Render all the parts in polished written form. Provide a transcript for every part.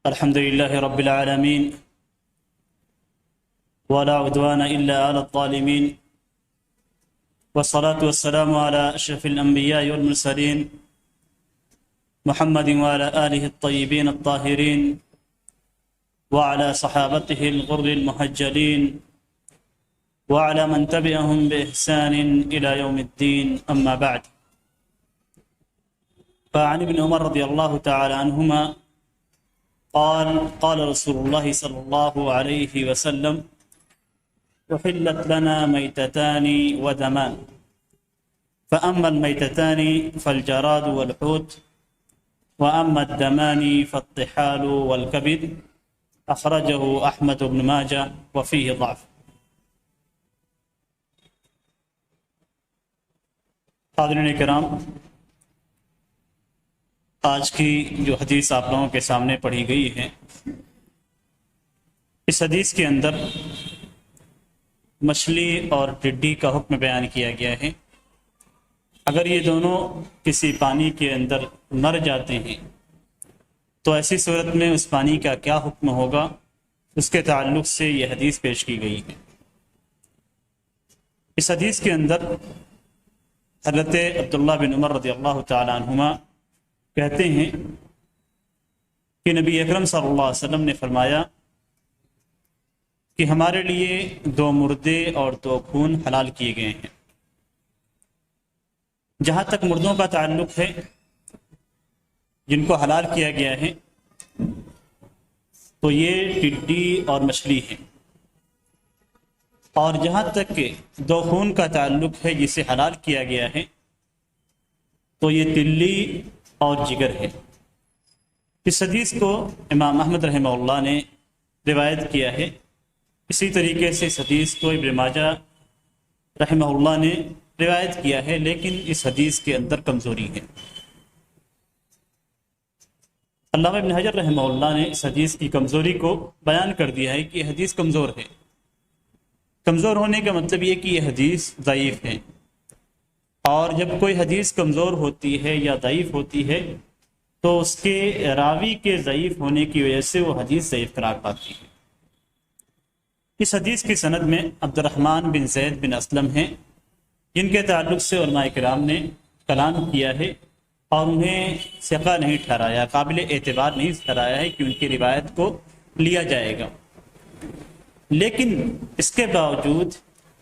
الحمد لله رب العالمين ولا عدوان إلا على الظالمين والصلاة والسلام على أشرف الأنبياء والمرسلين محمد وعلى آله الطيبين الطاهرين وعلى صحابته الغر المحجلين وعلى من تبعهم بإحسان إلى يوم الدين أما بعد. فعن ابن عمر رضي الله تعالى عنهما قال رسول الله صلى الله عليه وسلم أحلت لنا ميتتان ودمان فأما الميتتان فالجراد والحوت وأما الدمان فالطحال والكبد أخرجه أحمد بن ماجه وفيه ضعف. حاضرین کرام، آج کی جو حدیث آپ لوگوں کے سامنے پڑھی گئی ہے، اس حدیث کے اندر مچھلی اور ٹڈی کا حکم بیان کیا گیا ہے. اگر یہ دونوں کسی پانی کے اندر مر جاتے ہیں تو ایسی صورت میں اس پانی کا کیا حکم ہوگا، اس کے تعلق سے یہ حدیث پیش کی گئی ہے. اس حدیث کے اندر حضرت عبداللہ بن عمر رضی اللہ تعالی عنہما کہتے ہیں کہ نبی اکرم صلی اللہ علیہ وسلم نے فرمایا کہ ہمارے لیے 2 مردے اور 2 خون حلال کیے گئے ہیں. جہاں تک مردوں کا تعلق ہے، جن کو حلال کیا گیا ہے تو یہ ٹڈی اور مچھلی ہے، اور جہاں تک کہ 2 خون کا تعلق ہے جسے حلال کیا گیا ہے تو یہ تلی اور جگر ہے. اس حدیث کو امام احمد رحمہ اللہ نے روایت کیا ہے. اسی طریقے سے اس حدیث کو ابن ماجہ رحمہ اللہ نے روایت کیا ہے، لیکن اس حدیث کے اندر کمزوری ہے. علامہ ابن حجر رحمہ اللہ نے اس حدیث کی کمزوری کو بیان کر دیا ہے کہ یہ حدیث کمزور ہے. کمزور ہونے کا مطلب یہ کہ یہ حدیث ضعیف ہے، اور جب کوئی حدیث کمزور ہوتی ہے یا ضعیف ہوتی ہے تو اس کے راوی کے ضعیف ہونے کی وجہ سے وہ حدیث ضعیف قرار پاتی ہے. اس حدیث کی سند میں عبد الرحمن بن زید بن اسلم ہیں، جن کے تعلق سے علماء کرام نے کلام کیا ہے اور انہیں ثقہ نہیں ٹھہرایا، قابل اعتبار نہیں ٹھہرایا ہے کہ ان کی روایت کو لیا جائے گا. لیکن اس کے باوجود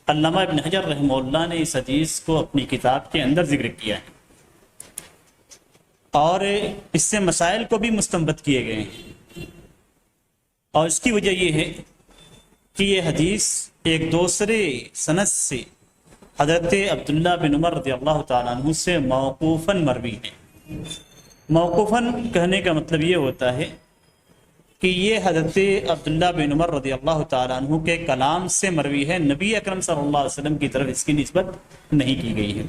علامہ ابن حجر رحمہ اللہ نے اس حدیث کو اپنی کتاب کے اندر ذکر کیا ہے، اور اس سے مسائل کو بھی مستنبط کیے گئے ہیں. اور اس کی وجہ یہ ہے کہ یہ حدیث ایک دوسرے سند سے حضرت عبداللہ بن عمر رضی اللہ تعالیٰ عنہ سے موقوفاً مروی ہے. موقوفاً کہنے کا مطلب یہ ہوتا ہے کہ یہ حضرت عبداللہ بن عمر رضی اللہ تعالیٰ عنہ کے کلام سے مروی ہے، نبی اکرم صلی اللہ علیہ وسلم کی طرف اس کی نسبت نہیں کی گئی ہے.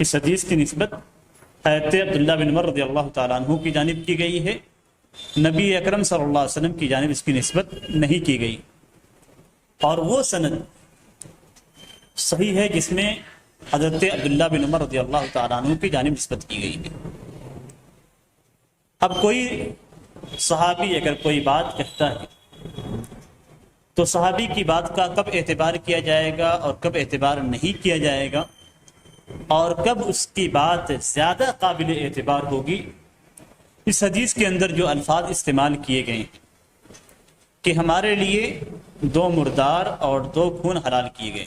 اس حدیث کی نسبت حضرت عبداللہ بن عمر رضی اللہ تعالیٰ عنہ کی جانب کی گئی ہے، نبی اکرم صلی اللہ علیہ وسلم کی جانب اس کی نسبت نہیں کی گئی. اور وہ سند صحیح ہے جس میں حضرت عبداللہ بن عمر رضی اللہ تعالیٰ عنہ کی جانب نسبت کی گئی ہے. اب کوئی صحابی اگر کوئی بات کہتا ہے تو صحابی کی بات کا کب اعتبار کیا جائے گا اور کب اعتبار نہیں کیا جائے گا، اور کب اس کی بات زیادہ قابل اعتبار ہوگی، اس حدیث کے اندر جو الفاظ استعمال کیے گئے ہیں کہ ہمارے لیے 2 مردار اور 2 خون حلال کیے گئے.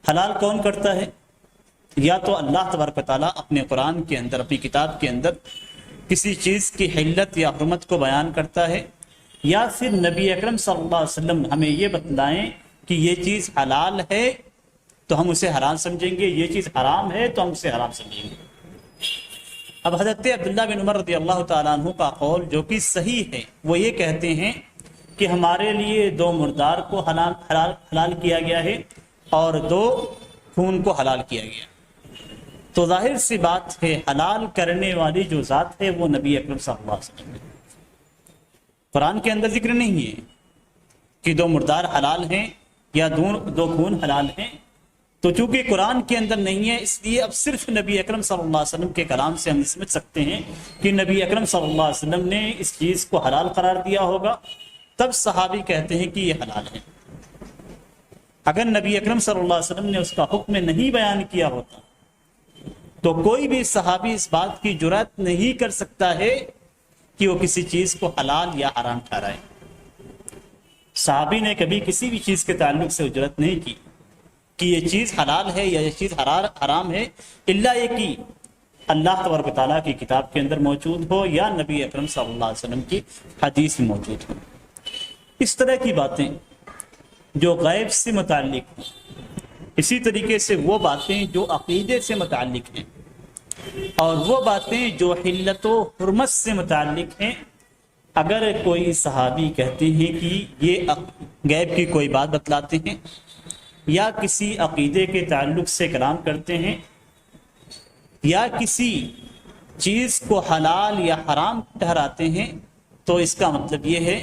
حلال کون کرتا ہے؟ یا تو اللہ تبارک و تعالیٰ اپنے قرآن کے اندر، اپنی کتاب کے اندر کسی چیز کی حلت یا حرمت کو بیان کرتا ہے، یا پھر نبی اکرم صلی اللہ علیہ وسلم ہمیں یہ بتلائیں کہ یہ چیز حلال ہے تو ہم اسے حلال سمجھیں گے، یہ چیز حرام ہے تو ہم اسے حرام سمجھیں گے. اب حضرت عبداللہ بن عمر رضی اللہ تعالیٰ عنہ کا قول جو کہ صحیح ہے، وہ یہ کہتے ہیں کہ ہمارے لیے 2 مردار کو حلال کیا گیا ہے اور 2 خون کو حلال کیا گیا. تو ظاہر سی بات ہے حلال کرنے والی جو ذات ہے وہ نبی اکرم صلی اللہ علیہ وسلم ہے. قرآن کے اندر ذکر نہیں ہے کہ 2 مردار حلال ہیں یا 2 خون حلال ہیں، تو چونکہ قرآن کے اندر نہیں ہے، اس لیے اب صرف نبی اکرم صلی اللہ علیہ وسلم کے کلام سے ہم سمجھ سکتے ہیں کہ نبی اکرم صلی اللہ علیہ وسلم نے اس چیز کو حلال قرار دیا ہوگا، تب صحابی کہتے ہیں کہ یہ حلال ہے۔ اگر نبی اکرم صلی اللہ علیہ وسلم نے اس کا حکم نہیں بیان کیا ہوتا تو کوئی بھی صحابی اس بات کی جرات نہیں کر سکتا ہے کہ وہ کسی چیز کو حلال یا حرام ٹھہرائے۔ صحابی نے کبھی کسی بھی چیز کے تعلق سے جرات نہیں کی کہ یہ چیز حلال ہے یا یہ چیز حرام ہے، الا یہ کہ اللہ تبارک و تعالیٰ کی کتاب کے اندر موجود ہو یا نبی اکرم صلی اللہ علیہ وسلم کی حدیث میں موجود ہو۔ اس طرح کی باتیں جو غیب سے متعلق ہیں، اسی طریقے سے وہ باتیں جو عقیدے سے متعلق ہیں، اور وہ باتیں جو حلت و حرمت سے متعلق ہیں، اگر کوئی صحابی کہتے ہیں کہ یہ غیب کی کوئی بات بتلاتے ہیں یا کسی عقیدے کے تعلق سے کلام کرتے ہیں یا کسی چیز کو حلال یا حرام ٹھہراتے ہیں، تو اس کا مطلب یہ ہے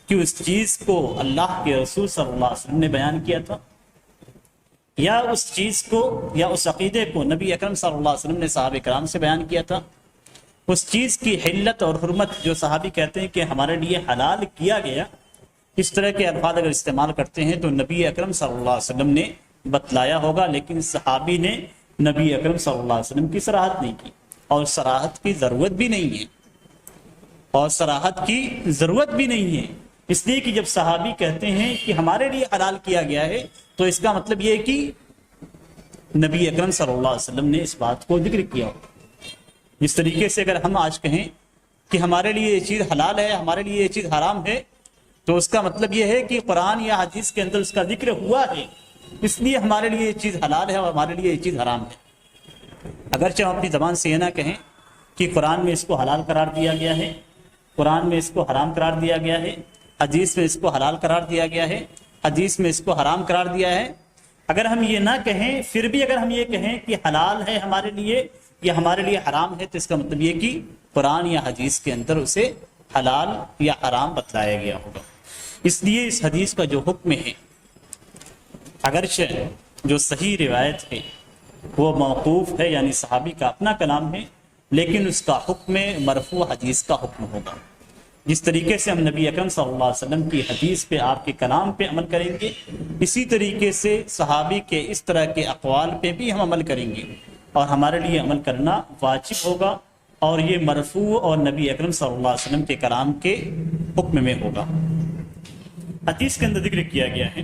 کہ اس چیز کو اللہ کے رسول صلی اللہ علیہ وسلم نے بیان کیا تھا، یا اس چیز کو یا اس عقیدے کو نبی اکرم صلی اللہ علیہ وسلم نے صحابہ کرام سے بیان کیا تھا۔ اس چیز کی حلت اور حرمت جو صحابی کہتے ہیں کہ ہمارے لیے حلال کیا گیا، اس طرح کے الفاظ اگر استعمال کرتے ہیں تو نبی اکرم صلی اللہ علیہ وسلم نے بتلایا ہوگا، لیکن صحابی نے نبی اکرم صلی اللہ علیہ وسلم کی صراحت نہیں کی، اور صراحت کی ضرورت بھی نہیں ہے، اور صراحت کی ضرورت بھی نہیں ہے، اس لیے کہ جب صحابی کہتے ہیں کہ ہمارے لیے حلال کیا گیا ہے تو اس کا مطلب یہ ہے کہ نبی اکرم صلی اللہ علیہ وسلم نے اس بات کو ذکر کیا ہو۔ جس طریقے سے اگر ہم آج کہیں کہ ہمارے لیے یہ چیز حلال ہے، ہمارے لیے یہ چیز حرام ہے، تو اس کا مطلب یہ ہے کہ قرآن یا حدیث کے اندر اس کا ذکر ہوا ہے، اس لیے ہمارے لیے یہ چیز حلال ہے اور ہمارے لیے یہ چیز حرام ہے۔ اگرچہ ہم اپنی زبان سے یہ نہ کہیں کہ قرآن میں اس کو حلال قرار دیا گیا ہے، قرآن میں اس کو حرام قرار دیا گیا ہے، حدیث میں اس کو حلال قرار دیا گیا ہے، حدیث میں اس کو حرام قرار دیا ہے، اگر ہم یہ نہ کہیں، پھر بھی اگر ہم یہ کہیں کہ حلال ہے ہمارے لیے یا ہمارے لیے حرام ہے، تو اس کا مطلب یہ کہ قرآن یا حدیث کے اندر اسے حلال یا حرام بتلایا گیا ہوگا۔ اس لیے اس حدیث کا جو حکم ہے، اگرچہ جو صحیح روایت ہے وہ موقوف ہے، یعنی صحابی کا اپنا کلام ہے، لیکن اس کا حکم مرفوع حدیث کا حکم ہوگا۔ جس طریقے سے ہم نبی اکرم صلی اللہ علیہ وسلم کی حدیث پہ، آپ کے کلام پہ عمل کریں گے، اسی طریقے سے صحابی کے اس طرح کے اقوال پہ بھی ہم عمل کریں گے، اور ہمارے لیے عمل کرنا واجب ہوگا، اور یہ مرفوع اور نبی اکرم صلی اللہ علیہ وسلم کے کلام کے حکم میں ہوگا۔ حدیث کے اندر ذکر کیا گیا ہے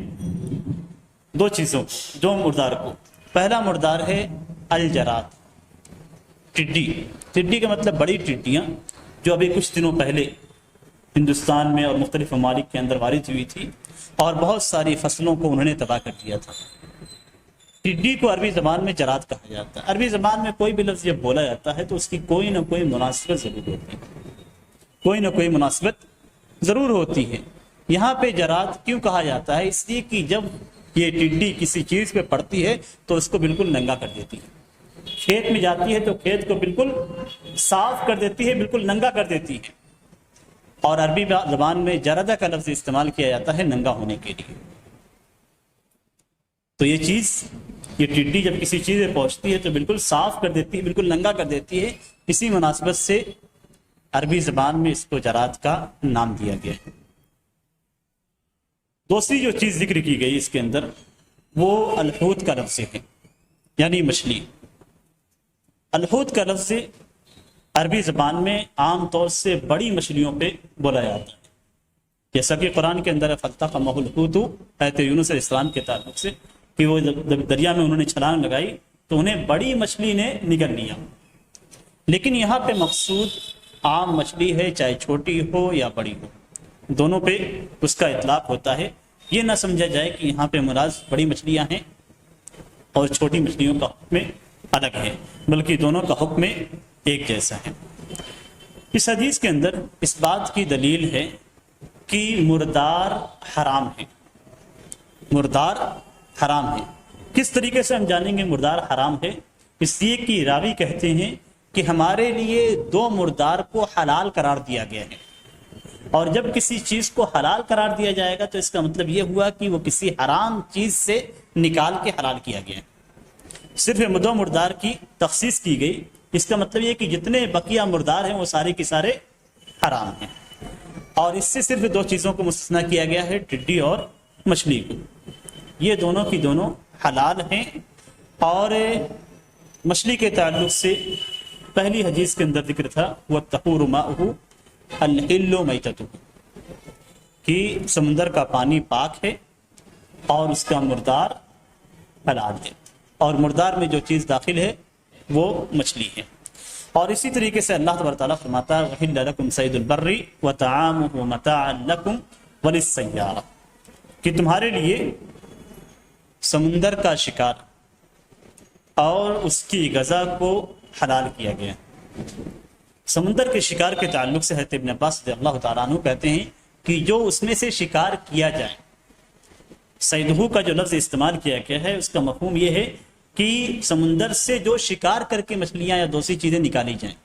دو چیزوں کو، دو مردار کو۔ پہلا مردار ہے الجراد، ٹڈی۔ ٹڈی کا مطلب بڑی ٹڈیاں جو ابھی کچھ دنوں پہلے ہندوستان میں اور مختلف ممالک کے اندر وارد ہوئی تھی، اور بہت ساری فصلوں کو انہوں نے تباہ کر دیا تھا۔ ٹڈی کو عربی زبان میں جراد کہا جاتا ہے۔ عربی زبان میں کوئی بھی لفظ جب بولا جاتا ہے تو اس کی کوئی نہ کوئی مناسبت ضرور ہوتی ہے، کوئی نہ کوئی مناسبت ضرور ہوتی ہے۔ یہاں پہ جراد کیوں کہا جاتا ہے؟ اس لیے کہ جب یہ ٹڈی کسی چیز پہ پڑتی ہے تو اس کو بالکل ننگا کر دیتی ہے، کھیت میں جاتی ہے تو کھیت کو بالکل صاف کر دیتی ہے، بالکل ننگا کر دیتی ہے، اور عربی زبان میں جردہ کا لفظ استعمال کیا جاتا ہے ننگا ہونے کے لیے۔ تو یہ چیز، یہ ٹڈی جب کسی چیز پہ پہنچتی ہے تو بالکل صاف کر دیتی ہے، بالکل ننگا کر دیتی ہے، اسی مناسبت سے عربی زبان میں اس کو جراد کا نام دیا گیا ہے۔ دوسری جو چیز ذکر کی گئی اس کے اندر وہ الحوت کا لفظ ہے، یعنی مچھلی۔ الحوت کا لفظ عربی زبان میں عام طور سے بڑی مچھلیوں پہ بولا جاتا ہے، جیسا کہ قرآن کے اندر فَالْتَقَمَهُ الْحُوتُ حضرت یونس علیہ السلام کے تعلق سے، کہ وہ جب دریا میں انہوں نے چھلانگ لگائی تو انہیں بڑی مچھلی نے نگل لیا۔ لیکن یہاں پہ مقصود عام مچھلی ہے، چاہے چھوٹی ہو یا بڑی ہو، دونوں پہ اس کا اطلاق ہوتا ہے۔ یہ نہ سمجھا جائے کہ یہاں پہ مراد بڑی مچھلیاں ہیں اور چھوٹی مچھلیوں کا حکم الگ ہے، بلکہ دونوں کا حکم ایک جیسا ہے۔ اس حدیث کے اندر اس بات کی دلیل ہے کہ مردار حرام ہے، مردار حرام ہے۔ کس طریقے سے ہم جانیں گے مردار حرام ہے؟ اس لیے کہ راوی کہتے ہیں کہ ہمارے لیے دو مردار کو حلال قرار دیا گیا ہے، اور جب کسی چیز کو حلال قرار دیا جائے گا تو اس کا مطلب یہ ہوا کہ وہ کسی حرام چیز سے نکال کے حلال کیا گیا ہے۔ صرف مد و مردار کی تخصیص کی گئی، اس کا مطلب یہ کہ جتنے بقیہ مردار ہیں وہ سارے کے سارے حرام ہیں، اور اس سے صرف دو چیزوں کو مستثنیٰ کیا گیا ہے، ٹڈی اور مچھلی کو، یہ دونوں کی دونوں حلال ہیں۔ اور مچھلی کے تعلق سے پہلی حدیث کے اندر ذکر تھا وَالطَّهُورُ مَاؤُهُ الْحِلُّ مَيْتَتُهُ، کہ سمندر کا پانی پاک ہے اور اس کا مردار حلال ہے، اور مردار میں جو چیز داخل ہے وہ مچھلی ہے۔ اور اسی طریقے سے اللہ تبارک تعالیٰ فرماتا ہے وَحِلَّ لَكُمْ صَيْدُ الْبَرِّ وَطَعَامُهُ مَتَاعًا لَكُمْ وَلِلسَّيَّارَةِ، کہ تمہارے لیے سمندر کا شکار اور اس کی غذا کو حلال کیا گیا۔ سمندر کے شکار کے تعلق سے حضرت ابن عباس رضی اللہ تعالیٰ عنہ کہتے ہیں کہ جو اس میں سے شکار کیا جائے، صیدہ کا جو لفظ استعمال کیا گیا ہے اس کا مفہوم یہ ہے کہ سمندر سے جو شکار کر کے مچھلیاں یا دوسری چیزیں نکالی جائیں،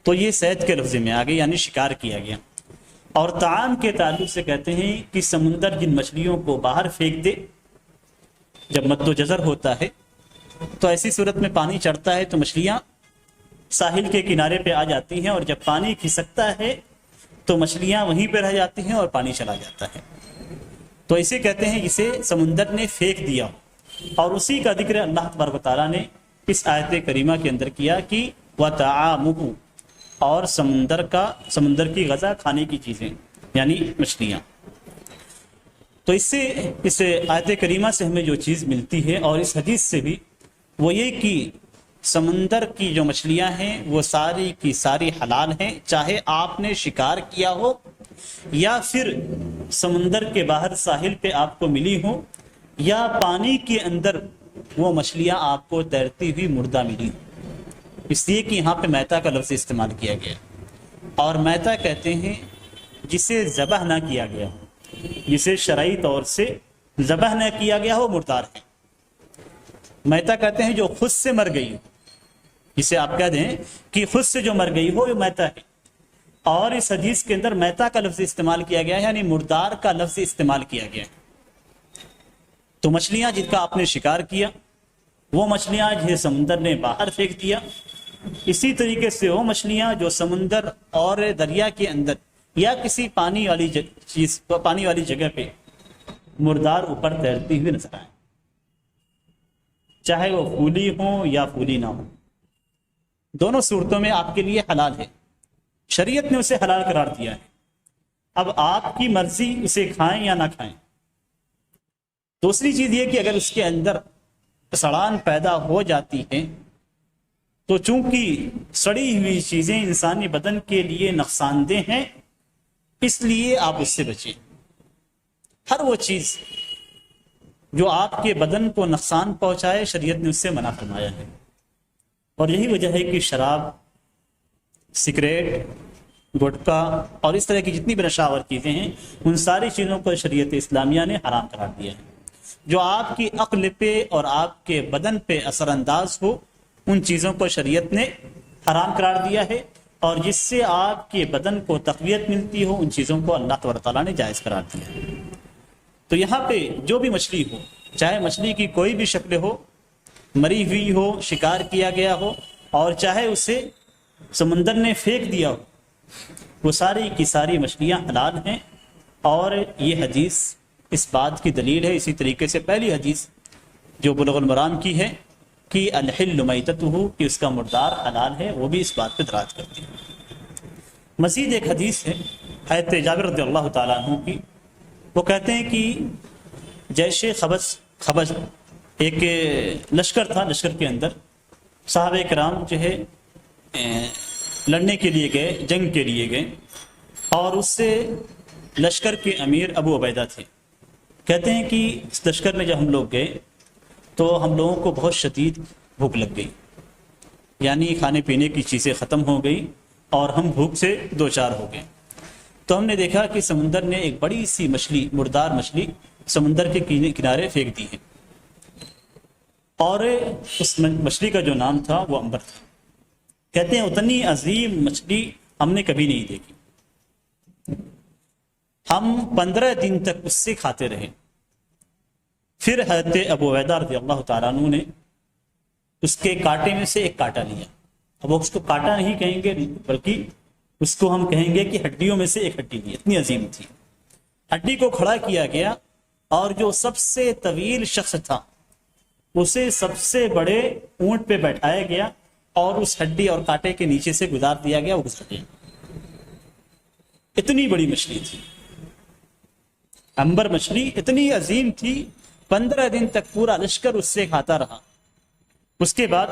تو یہ صید کے لفظ میں آ گئی، یعنی شکار کیا گیا۔ اور طعام کے تعلق سے کہتے ہیں کہ سمندر جن مچھلیوں کو باہر پھینک دے، جب مد و جزر ہوتا ہے تو ایسی صورت میں پانی چڑھتا ہے تو مچھلیاں ساحل کے کنارے پہ آ جاتی ہیں، اور جب پانی کھسکتا ہے تو مچھلیاں وہیں پہ رہ جاتی ہیں اور پانی چلا جاتا ہے، تو اسے کہتے ہیں جسے سمندر نے پھینک دیا۔ اور اسی کا ذکر اللہ تبارک و تعالیٰ نے اس آیت کریمہ کے اندر کیا کہ وَطَعَامُهُ، اور سمندر کی غذا کھانے کی چیزیں یعنی مچھلیاں۔ تو اس آیت کریمہ سے ہمیں جو چیز ملتی ہے اور اس حدیث سے بھی، وہ یہ کہ سمندر کی جو مچھلیاں ہیں وہ ساری کی ساری حلال ہیں، چاہے آپ نے شکار کیا ہو یا پھر سمندر کے باہر ساحل پہ آپ کو ملی ہو، یا پانی کے اندر وہ مچھلیاں آپ کو تیرتی ہوئی مردہ ملی ہو۔ اس لیے کہ یہاں پہ میتا کا لفظ استعمال کیا گیا، اور میتا کہتے ہیں جسے ذبح نہ کیا گیا ہو، جسے شرعی طور سے ذبح نہ کیا گیا ہو، مردار ہے۔ میتا کہتے ہیں جو خود سے مر گئی ہو، جسے آپ کہہ دیں کہ خود سے جو مر گئی ہو یہ میتا ہے۔ اور اس حدیث کے اندر میتا کا لفظ استعمال کیا گیا ہے، یعنی مردار کا لفظ استعمال کیا گیا ہے۔ تو مچھلیاں جن کا آپ نے شکار کیا، وہ مچھلیاں جسے سمندر نے باہر پھینک دیا، اسی طریقے سے وہ مچھلیاں جو سمندر اور دریا کے اندر یا کسی پانی والی جگہ پہ مردار اوپر تیرتی ہوئی نظر آئیں، چاہے وہ پھولی ہوں یا پھولی نہ ہوں، دونوں صورتوں میں آپ کے لیے حلال ہے، شریعت نے اسے حلال قرار دیا ہے۔ اب آپ کی مرضی اسے کھائیں یا نہ کھائیں۔ دوسری چیز یہ کہ اگر اس کے اندر سڑان پیدا ہو جاتی ہے تو چونکہ سڑی ہوئی چیزیں انسانی بدن کے لیے نقصان دہ ہیں، اس لیے آپ اس سے بچیں۔ ہر وہ چیز جو آپ کے بدن کو نقصان پہنچائے شریعت نے اس سے منع فرمایا ہے، اور یہی وجہ ہے کہ شراب، سگریٹ، گٹکا اور اس طرح کی جتنی بھی نشہ آور چیزیں ہیں، ان ساری چیزوں کو شریعت اسلامیہ نے حرام قرار دیا ہے۔ جو آپ کی عقل پہ اور آپ کے بدن پہ اثر انداز ہو، ان چیزوں کو شریعت نے حرام قرار دیا ہے، اور جس سے آپ کے بدن کو تقویت ملتی ہو، ان چیزوں کو اللہ تبارک تعالیٰ نے جائز قرار دیا ہے۔ تو یہاں پہ جو بھی مچھلی ہو، چاہے مچھلی کی کوئی بھی شکل ہو، مری ہوئی ہو، شکار کیا گیا ہو، اور چاہے اسے سمندر نے پھینک دیا ہو، وہ ساری کی ساری مچھلیاں حلال ہیں، اور یہ حدیث اس بات کی دلیل ہے۔ اسی طریقے سے پہلی حدیث جو بلوغ المرام کی ہے کہ الحل میتتہ، کہ اس کا مردار حلال ہے، وہ بھی اس بات پہ دلالت کرتی ہے۔ مزید ایک حدیث ہے حضرت جابر رضی اللہ تعالیٰ عنہ کی، وہ کہتے ہیں کہ جیش خبش ایک لشکر تھا، لشکر کے اندر صحابہ کرام جو ہے لڑنے کے لیے گئے، جنگ کے لیے گئے، اور اس سے لشکر کے امیر ابو عبیدہ تھے۔ کہتے ہیں کہ اس لشکر میں جب ہم لوگ گئے تو ہم لوگوں کو بہت شدید بھوک لگ گئی، یعنی کھانے پینے کی چیزیں ختم ہو گئی اور ہم بھوک سے دوچار ہو گئے۔ تو ہم نے دیکھا کہ سمندر نے ایک بڑی سی مچھلی، مردار مچھلی سمندر کے کنارے پھینک دی ہے، اور اس مچھلی کا جو نام تھا وہ عنبر تھا۔ کہتے ہیں اتنی عظیم مچھلی ہم نے کبھی نہیں دیکھی۔ ہم 15 دن تک اس سے کھاتے رہے۔ پھر حضرت ابو عبیدہ رضی اللہ تعالیٰ عنہ نے اس کے کانٹے میں سے ایک کانٹا لیا. اب وہ اس کو کانٹا نہیں کہیں گے بلکہ اس کو ہم کہیں گے کہ ہڈیوں میں سے ایک ہڈی لی, اتنی عظیم تھی. ہڈی کو کھڑا کیا گیا اور جو سب سے طویل شخص تھا اسے سب سے بڑے اونٹ پہ بیٹھایا گیا اور اس ہڈی اور کانٹے کے نیچے سے گزار دیا گیا, وہ گزر گیا. اتنی بڑی مچھلی تھی, امبر مچھلی اتنی عظیم تھی. 15 دن تک پورا لشکر اس سے کھاتا رہا. اس کے بعد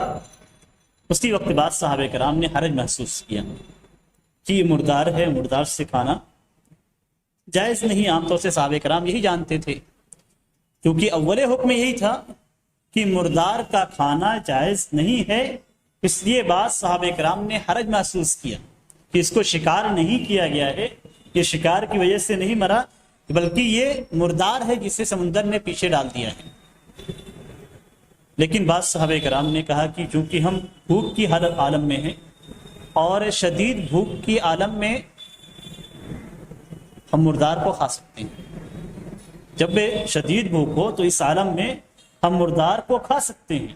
اسی وقت بعد صحابہ کرام نے حرج محسوس کیا کہ یہ مردار ہے, مردار سے کھانا جائز نہیں. عام طور سے صحابہ کرام یہی جانتے تھے, کیونکہ اول حکم یہی تھا کہ مردار کا کھانا جائز نہیں ہے. اس لیے بعض صحابہ کرام نے حرج محسوس کیا کہ اس کو شکار نہیں کیا گیا ہے, یہ شکار کی وجہ سے نہیں مرا بلکہ یہ مردار ہے جسے سمندر نے پیچھے ڈال دیا ہے. لیکن بعض صحابہ کرام نے کہا کہ چونکہ ہم بھوک کی حالت عالم میں ہیں اور شدید بھوک کی عالم میں ہم مردار کو کھا سکتے ہیں. جب شدید بھوک ہو تو اس عالم میں ہم مردار کو کھا سکتے ہیں.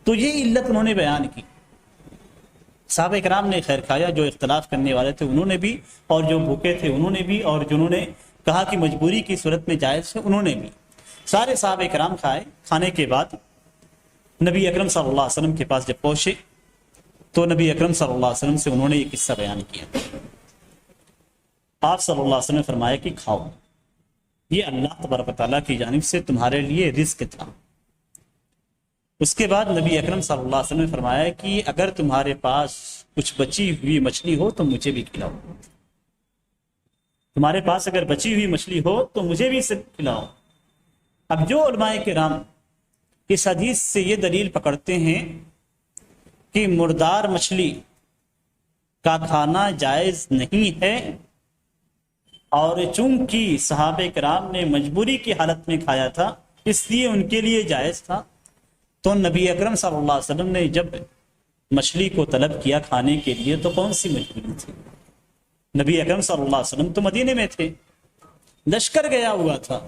تو یہ علت انہوں نے بیان کی. صحابہ کرام نے خیر کھایا, جو اختلاف کرنے والے تھے انہوں نے بھی, اور جو بھوکے تھے انہوں نے بھی, اور جنہوں نے کہا کہ مجبوری کی صورت میں جائز ہے انہوں نے بھی. سارے صحابہ کرام کھائے. کھانے کے بعد نبی اکرم صلی اللہ علیہ وسلم کے پاس جب پہنچے تو نبی اکرم صلی اللہ علیہ وسلم سے انہوں نے یہ قصہ بیان کیا. آپ صلی اللہ علیہ وسلم نے فرمایا کہ کھاؤ, یہ اللہ تبارک و تعالیٰ کی جانب سے تمہارے لیے رزق تھا. اس کے بعد نبی اکرم صلی اللہ علیہ وسلم نے فرمایا کہ اگر تمہارے پاس کچھ بچی ہوئی مچھلی ہو تو مجھے بھی کھلاؤ. تمہارے پاس اگر بچی ہوئی مچھلی ہو تو مجھے بھی اسے کھلاؤ. اب جو علماء کرام اس حدیث سے یہ دلیل پکڑتے ہیں کہ مردار مچھلی کا کھانا جائز نہیں ہے, اور چونکہ صحابہ کرام نے مجبوری کی حالت میں کھایا تھا اس لیے ان کے لیے جائز تھا, تو نبی اکرم صلی اللہ علیہ وسلم نے جب مچھلی کو طلب کیا کھانے کے لیے تو کون سی مجبوری تھی؟ نبی اکرم صلی اللہ علیہ وسلم تو مدینے میں تھے, لشکر گیا ہوا تھا.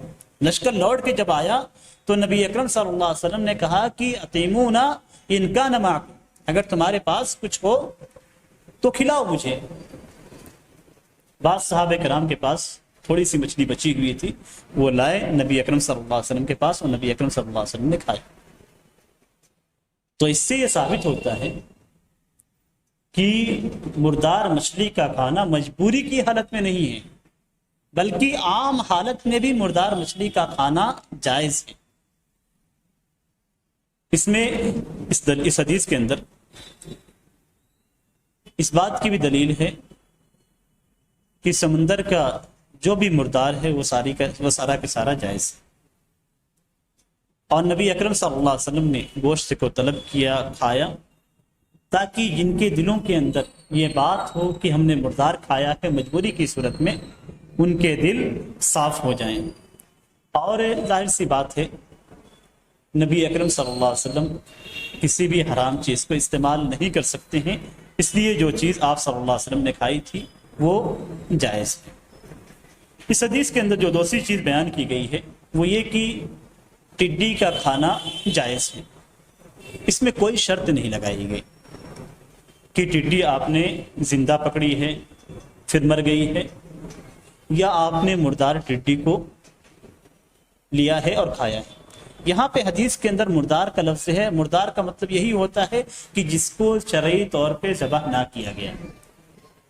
لشکر لوٹ کے جب آیا تو نبی اکرم صلی اللہ علیہ وسلم نے کہا کہ اطعمونا ان کان معکم, اگر تمہارے پاس کچھ ہو تو کھلاؤ مجھے. بعض صحابہ کرام کے پاس تھوڑی سی مچھلی بچی ہوئی تھی, وہ لائے نبی اکرم صلی اللہ علیہ وسلم کے پاس اور نبی اکرم صلی اللہ علیہ وسلم نے کھایا. تو اس سے یہ ثابت ہوتا ہے کہ مردار مچھلی کا کھانا مجبوری کی حالت میں نہیں ہے بلکہ عام حالت میں بھی مردار مچھلی کا کھانا جائز ہے. اس میں اس حدیث کے اندر اس بات کی بھی دلیل ہے کہ سمندر کا جو بھی مردار ہے وہ سارا کا سارا جائز ہے. اور نبی اکرم صلی اللہ علیہ وسلم نے گوشت کو طلب کیا, کھایا, تاکہ جن کے دلوں کے اندر یہ بات ہو کہ ہم نے مردار کھایا ہے مجبوری کی صورت میں, ان کے دل صاف ہو جائیں. اور ظاہر سی بات ہے نبی اکرم صلی اللہ علیہ وسلم کسی بھی حرام چیز کو استعمال نہیں کر سکتے ہیں, اس لیے جو چیز آپ صلی اللہ علیہ وسلم نے کھائی تھی وہ جائز ہے. اس حدیث کے اندر جو دوسری چیز بیان کی گئی ہے وہ یہ کہ ٹڈی کا کھانا جائز ہے. اس میں کوئی شرط نہیں لگائی گئی کہ ٹڈی آپ نے زندہ پکڑی ہے پھر مر گئی ہے, یا آپ نے مردار ٹڈی کو لیا ہے اور کھایا ہے. یہاں پہ حدیث کے اندر مردار کا لفظ ہے. مردار کا مطلب یہی ہوتا ہے کہ جس کو شرعی طور پہ ذبح نہ کیا گیا,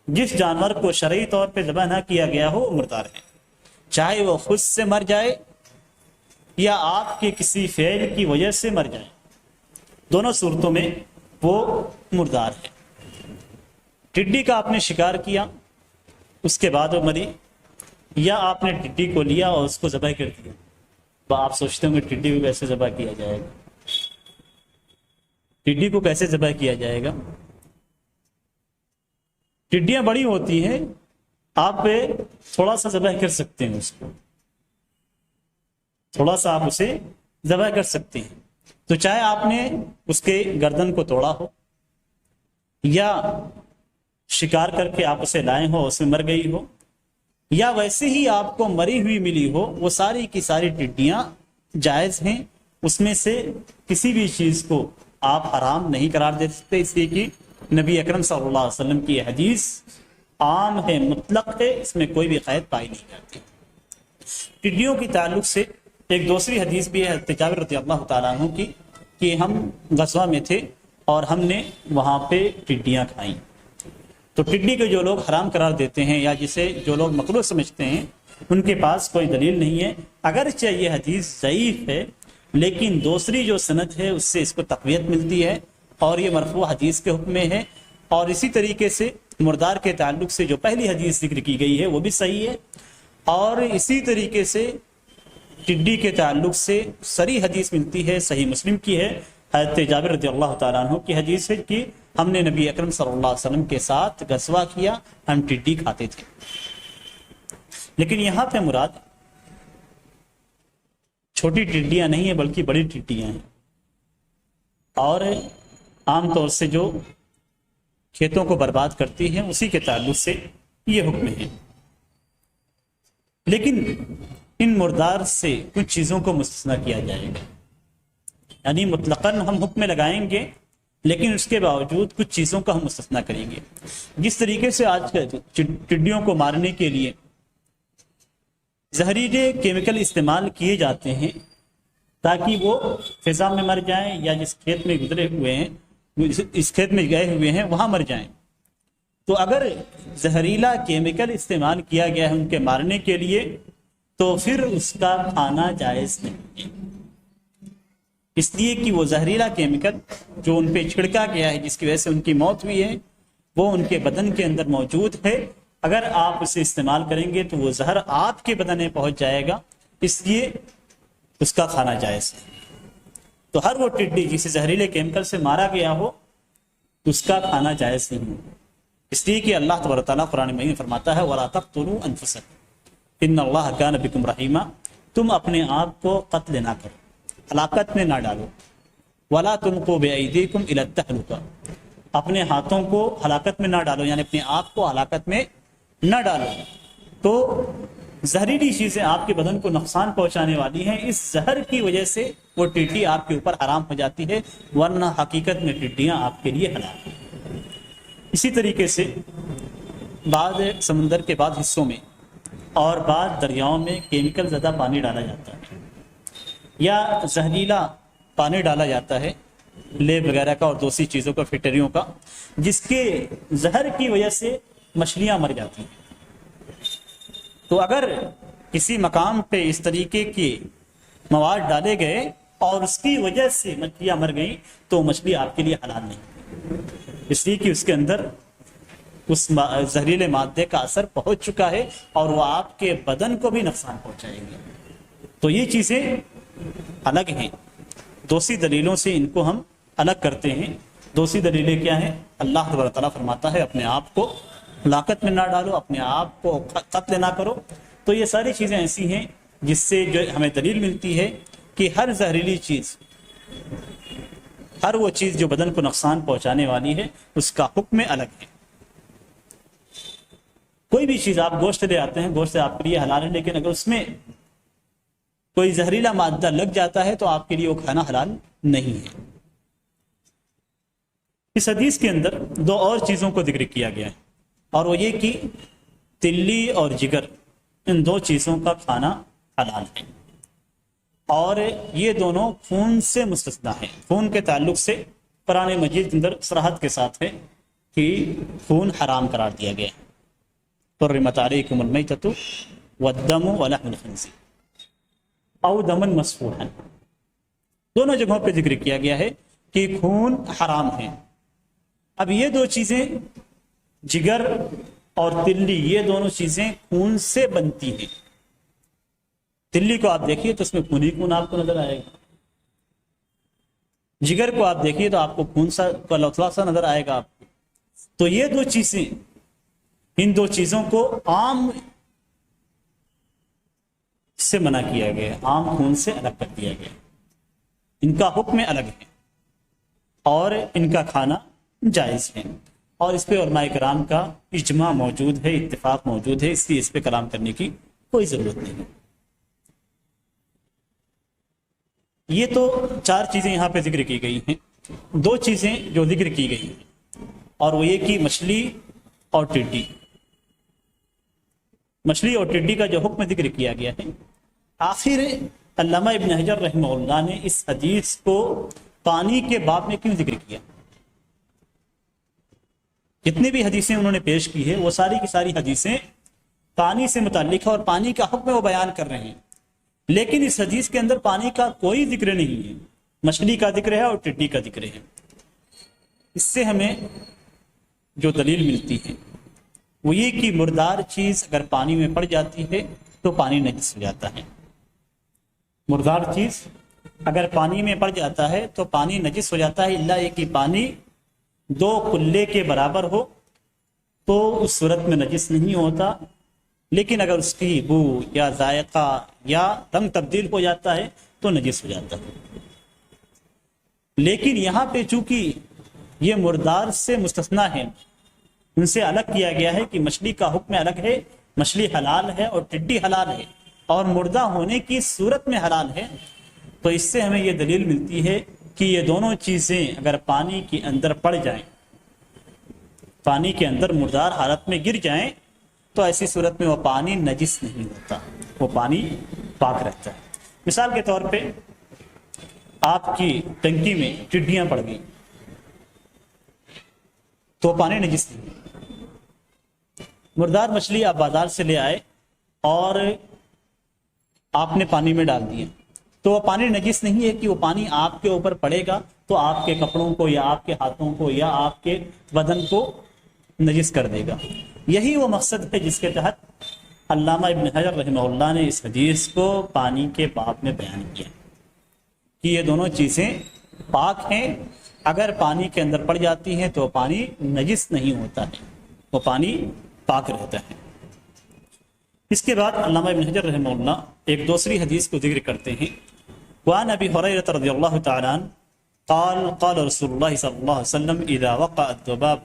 جس جانور کو شرعی طور پہ ذبح نہ کیا گیا ہو وہ مردار ہے, چاہے وہ خود سے مر جائے یا آپ کے کسی فعل کی وجہ سے مر جائے, دونوں صورتوں میں وہ مردار ہے. ٹڈی کا آپ نے شکار کیا اس کے بعد وہ مری, یا آپ نے ٹڈی کو لیا اور اس کو ذبح کر دیا. آپ سوچتے ہوں گے ٹڈی کو کیسے ذبح کیا جائے گا, ٹڈی کو کیسے ذبح کیا جائے گا؟ ٹڈیاں بڑی ہوتی ہیں, آپ تھوڑا سا ذبح کر سکتے ہیں, اس کو تھوڑا سا آپ اسے ذبح کر سکتے ہیں. تو چاہے آپ نے اس کے گردن کو توڑا ہو یا شکار کر کے آپ اسے لائے ہو اس میں مر گئی ہو, یا ویسے ہی آپ کو مری ہوئی ملی ہو, وہ ساری کی ساری ٹڈیاں جائز ہیں. اس میں سے کسی بھی چیز کو آپ حرام نہیں قرار دے سکتے، اس لیے کہ نبی اکرم صلی اللہ علیہ وسلم کی حدیث عام ہے، مطلق ہے، اس میں کوئی بھی قید پائی نہیں جاتی۔ ٹڈیوں کی تعلق سے ایک دوسری حدیث بھی ہے حضرت جابر رضی اللہ تعالیٰ عنہ کی کہ ہم غزوہ میں تھے اور ہم نے وہاں پہ ٹڈیاں کھائیں۔ تو ٹڈی کو جو لوگ حرام قرار دیتے ہیں یا جسے جو لوگ مکروہ سمجھتے ہیں ان کے پاس کوئی دلیل نہیں ہے، اگرچہ یہ حدیث ضعیف ہے لیکن دوسری جو سند ہے اس سے اس کو تقویت ملتی ہے اور یہ مرفوع حدیث کے حکم میں ہے۔ اور اسی طریقے سے مردار کے تعلق سے جو پہلی حدیث ذکر کی گئی ہے وہ بھی صحیح ہے، اور اسی طریقے سے ٹڈی کے تعلق سے صریح حدیث ملتی ہے، صحیح مسلم کی ہے، حضرت جابر رضی اللہ تعالیٰ عنہ کی حدیث ہے کہ ہم نے نبی اکرم صلی اللہ علیہ وسلم کے ساتھ غزوہ کیا، ہم ٹڈی کھاتے تھے۔ لیکن یہاں پہ مراد چھوٹی ٹڈیاں نہیں ہیں بلکہ بڑی ٹڈیاں ہیں، اور عام طور سے جو کھیتوں کو برباد کرتی ہیں اسی کے تعلق سے یہ حکم ہے۔ لیکن ان مردار سے کچھ چیزوں کو مستثنیٰ کیا جائے گا، یعنی مطلقاً ہم حکم لگائیں گے لیکن اس کے باوجود کچھ چیزوں کا ہم مستثنیٰ کریں گے۔ جس طریقے سے آج ٹڈیوں کو مارنے کے لیے زہریلے کیمیکل استعمال کیے جاتے ہیں تاکہ وہ فضا میں مر جائیں یا جس کھیت میں گزرے ہوئے ہیں، اس کھیت میں گئے ہوئے ہیں وہاں مر جائیں، تو اگر زہریلا کیمیکل استعمال کیا گیا ہے ان کے مارنے کے لیے تو پھر اس کا کھانا جائز نہیں ہے، اس لیے کہ وہ زہریلا کیمیکل جو ان پہ چھڑکا گیا ہے جس کی وجہ سے ان کی موت ہوئی ہے وہ ان کے بدن کے اندر موجود ہے، اگر آپ اسے استعمال کریں گے تو وہ زہر آپ کے بدن میں پہنچ جائے گا، اس لیے اس کا کھانا جائز ہے۔ تو ہر وہ ٹڈی جسے زہریلے کیمیکل سے مارا گیا ہو اس کا کھانا جائز نہیں ہے، اس لیے کہ اللہ تبارک تعالیٰ قرآن مجید میں فرماتا ہے وَلَا تَقْتُلُوا أَنفُسَكُمْ إِنَّ اللَّهَ كَانَ بِكُمْ رَحِيمًا، تم اپنے آپ کو قتل نہ کرو، ہلاکت میں نہ ڈالو، وَلَا تُلْقُوا بِأَيْدِيكُمْ إِلَى التَّهْلُكَةِ، اپنے ہاتھوں کو ہلاکت میں نہ ڈالو، یعنی اپنے آپ کو ہلاکت میں نہ ڈالو۔ تو زہریلی چیزیں آپ کے بدن کو نقصان پہنچانے والی ہیں، اس زہر کی وجہ سے وہ ٹڈی آپ کے اوپر حرام ہو جاتی ہے، ورنہ حقیقت میں ٹڈیاں آپ کے لیے حلال ہیں۔ اسی طریقے سے بعض سمندر کے بعض حصوں میں اور بعض دریاؤں میں کیمیکل زدہ پانی ڈالا جاتا ہے یا زہریلا پانی ڈالا جاتا ہے لیب وغیرہ کا اور دوسری چیزوں کا، فیکٹریوں کا، جس کے زہر کی وجہ سے مچھلیاں مر جاتی ہیں۔ تو اگر کسی مقام پہ اس طریقے کے مواد ڈالے گئے اور اس کی وجہ سے مچھلیاں مر گئیں تو مچھلی آپ کے لیے حلال نہیں، اس لیے کہ اس کے اندر اس زہریلے مادے کا اثر پہنچ چکا ہے اور وہ آپ کے بدن کو بھی نقصان پہنچائیں گے۔ تو یہ چیزیں الگ ہیں، دوسری دلیلوں سے ان کو ہم الگ کرتے ہیں۔ دوسری دلیلیں کیا ہیں؟ اللہ تبارک تعالیٰ فرماتا ہے اپنے آپ کو ہلاکت میں نہ ڈالو، اپنے آپ کو قتل نہ کرو۔ تو یہ ساری چیزیں ایسی ہیں جس سے جو ہمیں دلیل ملتی ہے کہ ہر زہریلی چیز، ہر وہ چیز جو بدن کو نقصان پہنچانے والی ہے اس کا حکم الگ ہے۔ کوئی بھی چیز آپ گوشت لے آتے ہیں، گوشت آپ کے لیے حلال ہے، لیکن اگر اس میں کوئی زہریلا مادہ لگ جاتا ہے تو آپ کے لیے وہ کھانا حلال نہیں ہے۔ اس حدیث کے اندر دو اور چیزوں کو ذکر کیا گیا ہے، اور وہ یہ کہ تلی اور جگر، ان دو چیزوں کا کھانا حلال ہے، اور یہ دونوں خون سے مستثنیٰ ہیں۔ خون کے تعلق سے قرآن مجید کے اندر صراحت کے ساتھ ہے کہ خون حرام قرار دیا گیا ہے، حرمت علیکم المیتۃ والدم ولحم الخنزیر او دما مسفوحا، دونوں جگہوں پہ ذکر کیا گیا ہے کہ خون حرام ہے۔ اب یہ دو چیزیں، جگر اور تلی، یہ دونوں چیزیں خون سے بنتی ہیں۔ تلی کو آپ دیکھیے تو اس میں خون ہی خون آپ کو نظر آئے گا، جگر کو آپ دیکھیے تو آپ کو خون سا لوتھڑا سا نظر آئے گا آپ کو۔ تو یہ دو چیزیں، ان دو چیزوں کو عام سے منع کیا گیا، عام خون سے الگ کر دیا گیا، ان کا حکم الگ ہے اور ان کا کھانا جائز ہے، اور اس پہ علماء کرام کا اجماع موجود ہے، اتفاق موجود ہے، اس لیے اس پہ کلام کرنے کی کوئی ضرورت نہیں ہے۔ یہ تو چار چیزیں یہاں پہ ذکر کی گئی ہیں۔ دو چیزیں جو ذکر کی گئی ہیں، اور وہ یہ کہ مچھلی اور ٹڈی۔ مچھلی اور ٹڈی کا جو حکم ذکر کیا گیا ہے، آخر علامہ ابن حجر رحمہ اللہ نے اس حدیث کو پانی کے باب میں کیوں ذکر کیا؟ جتنی بھی حدیثیں انہوں نے پیش کی ہے وہ ساری کی ساری حدیثیں پانی سے متعلق ہے اور پانی کا حکم وہ بیان کر رہے ہیں، لیکن اس حدیث کے اندر پانی کا کوئی ذکر نہیں ہے، مچھلی کا ذکر ہے اور ٹڈی کا ذکر ہے۔ اس سے ہمیں جو دلیل ملتی ہے وہ یہ کہ مردار چیز اگر پانی میں پڑ جاتی ہے تو پانی نجس ہو جاتا ہے۔ مردار چیز اگر پانی میں پڑ جاتا ہے تو پانی نجس ہو جاتا ہے، الا یہ کہ پانی 2 کلے کے برابر ہو تو اس صورت میں نجس نہیں ہوتا، لیکن اگر اس کی بو یا ذائقہ یا رنگ تبدیل ہو جاتا ہے تو نجس ہو جاتا ہے۔ لیکن یہاں پہ چونکہ یہ مردار سے مستثنا ہے، ان سے الگ کیا گیا ہے کہ مچھلی کا حکم الگ ہے، مچھلی حلال ہے اور ٹڈی حلال ہے اور مردہ ہونے کی صورت میں حلال ہے، تو اس سے ہمیں یہ دلیل ملتی ہے کہ یہ دونوں چیزیں اگر پانی کے اندر پڑ جائیں، پانی کے اندر مردار حالت میں گر جائیں، تو ایسی صورت میں وہ پانی نجس نہیں ہوتا، وہ پانی پاک رہتا ہے۔ مثال کے طور پہ آپ کی ٹنکی میں ٹڈیاں پڑ گئیں تو پانی نجس نہیں۔ مردار مچھلی آپ بازار سے لے آئے اور آپ نے پانی میں ڈال دیا تو وہ پانی نجس نہیں ہے کہ وہ پانی آپ کے اوپر پڑے گا تو آپ کے کپڑوں کو یا آپ کے ہاتھوں کو یا آپ کے بدن کو نجس کر دے گا۔ یہی وہ مقصد ہے جس کے تحت علامہ ابن حجر رحمہ اللہ نے اس حدیث کو پانی کے باب میں بیان کیا کہ یہ دونوں چیزیں پاک ہیں، اگر پانی کے اندر پڑ جاتی ہیں تو پانی نجس نہیں ہوتا ہے، وہ پانی پاک رہتا ہے۔ اس کے بعد علامہ ابن حجر رحمہ اللہ ایک دوسری حدیث کو ذکر کرتے ہیں، وعن ابی ہریرہ رضی اللہ تعالی عنہ قال قال رسول اللہ صلی اللہ علیہ وسلم اذا وقع الذباب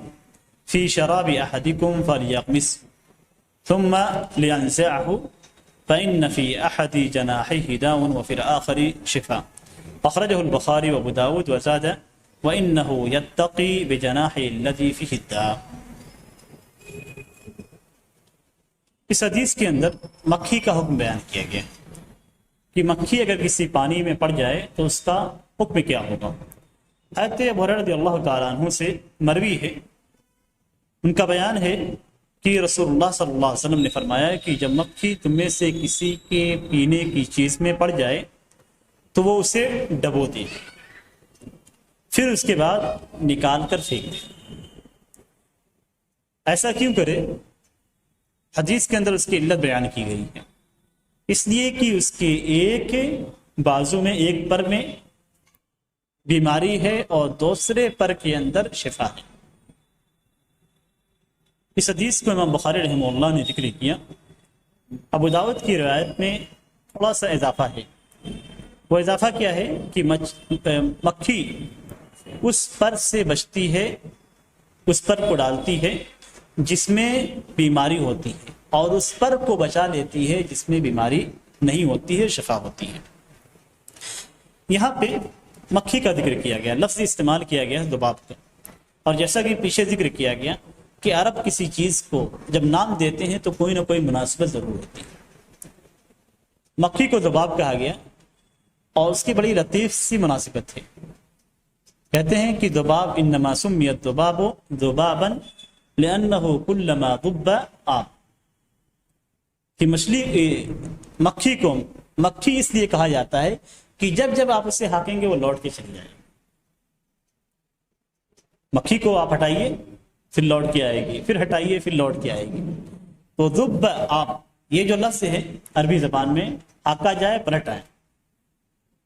في شراب احدكم فليغمس ثم لينزعه فإن في أحد جناحيه داء وفي الآخر شفاء، أخرجه البخاري وابو داود وزاد وإنه يتقي بجناحه الذي فيه الداء۔ اس حدیث کے اندر مکھی کا حکم بیان کیا گیا کہ مکھی اگر کسی پانی میں پڑ جائے تو اس کا حکم کیا ہوگا۔ حضرت ابو ہریرہ رضی اللہ تعالیٰ عنہ سے مروی ہے، ان کا بیان ہے کہ رسول اللہ صلی اللہ علیہ وسلم نے فرمایا کہ جب مکھی تم میں سے کسی کے پینے کی چیز میں پڑ جائے تو وہ اسے ڈبو دے، پھر اس کے بعد نکال کر پھینک دے۔ ایسا کیوں کرے؟ حدیث کے اندر اس کی علت بیان کی گئی ہے، اس لیے کہ اس کے ایک بازو میں، ایک پر میں بیماری ہے اور دوسرے پر کے اندر شفا ہے۔ اس حدیث کو امام بخاری رحمہ اللہ نے ذکر کیا۔ ابو داؤد کی روایت میں تھوڑا سا اضافہ ہے، وہ اضافہ کیا ہے کہ مکھی اس پر سے بچتی ہے، اس پر کو ڈالتی ہے جس میں بیماری ہوتی ہے اور اس پر کو بچا لیتی ہے جس میں بیماری نہیں ہوتی ہے، شفا ہوتی ہے۔ یہاں پہ مکھی کا ذکر کیا گیا، لفظ استعمال کیا گیا ذباب کا، اور جیسا کہ پیچھے ذکر کیا گیا کہ عرب کسی چیز کو جب نام دیتے ہیں تو کوئی نہ کوئی مناسبت ضرور ہوتی ہے۔ مکھی کو ذباب کہا گیا اور اس کی بڑی لطیف سی مناسبت ہے، کہتے ہیں کہ ذباب انما سمیت ذباب ذبابا لانہ کلما ذب آب، کہ مکھی کو مکھی اس لیے کہا جاتا ہے کہ جب جب آپ اسے ہانکیں گے وہ لوٹ کے چلی جائے گی۔ مکھی کو آپ ہٹائیے پھر لوٹ کے آئے گی، پھر ہٹائیے پھر لوٹ کے آئے گی۔ تو ذب آب یہ جو لفظ ہے عربی زبان میں ہانکا جائے پلٹ آئے،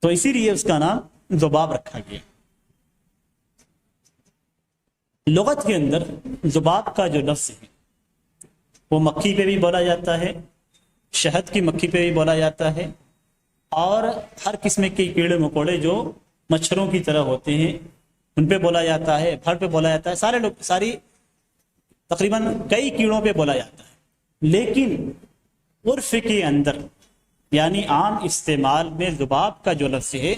تو اسی لیے اس کا نام ذباب رکھا گیا۔ لغت کے اندر ذباب کا جو لفظ ہے وہ مکھی پہ بھی بولا جاتا ہے، شہد کی مکھی پہ بھی بولا جاتا ہے، اور ہر قسم کے کیڑے مکوڑے جو مچھروں کی طرح ہوتے ہیں ان پہ بولا جاتا ہے، پھڑ پہ بولا جاتا ہے، ساری تقریباً کئی کیڑوں پہ بولا جاتا ہے۔ لیکن عرف کے اندر یعنی عام استعمال میں ذباب کا جو لفظ ہے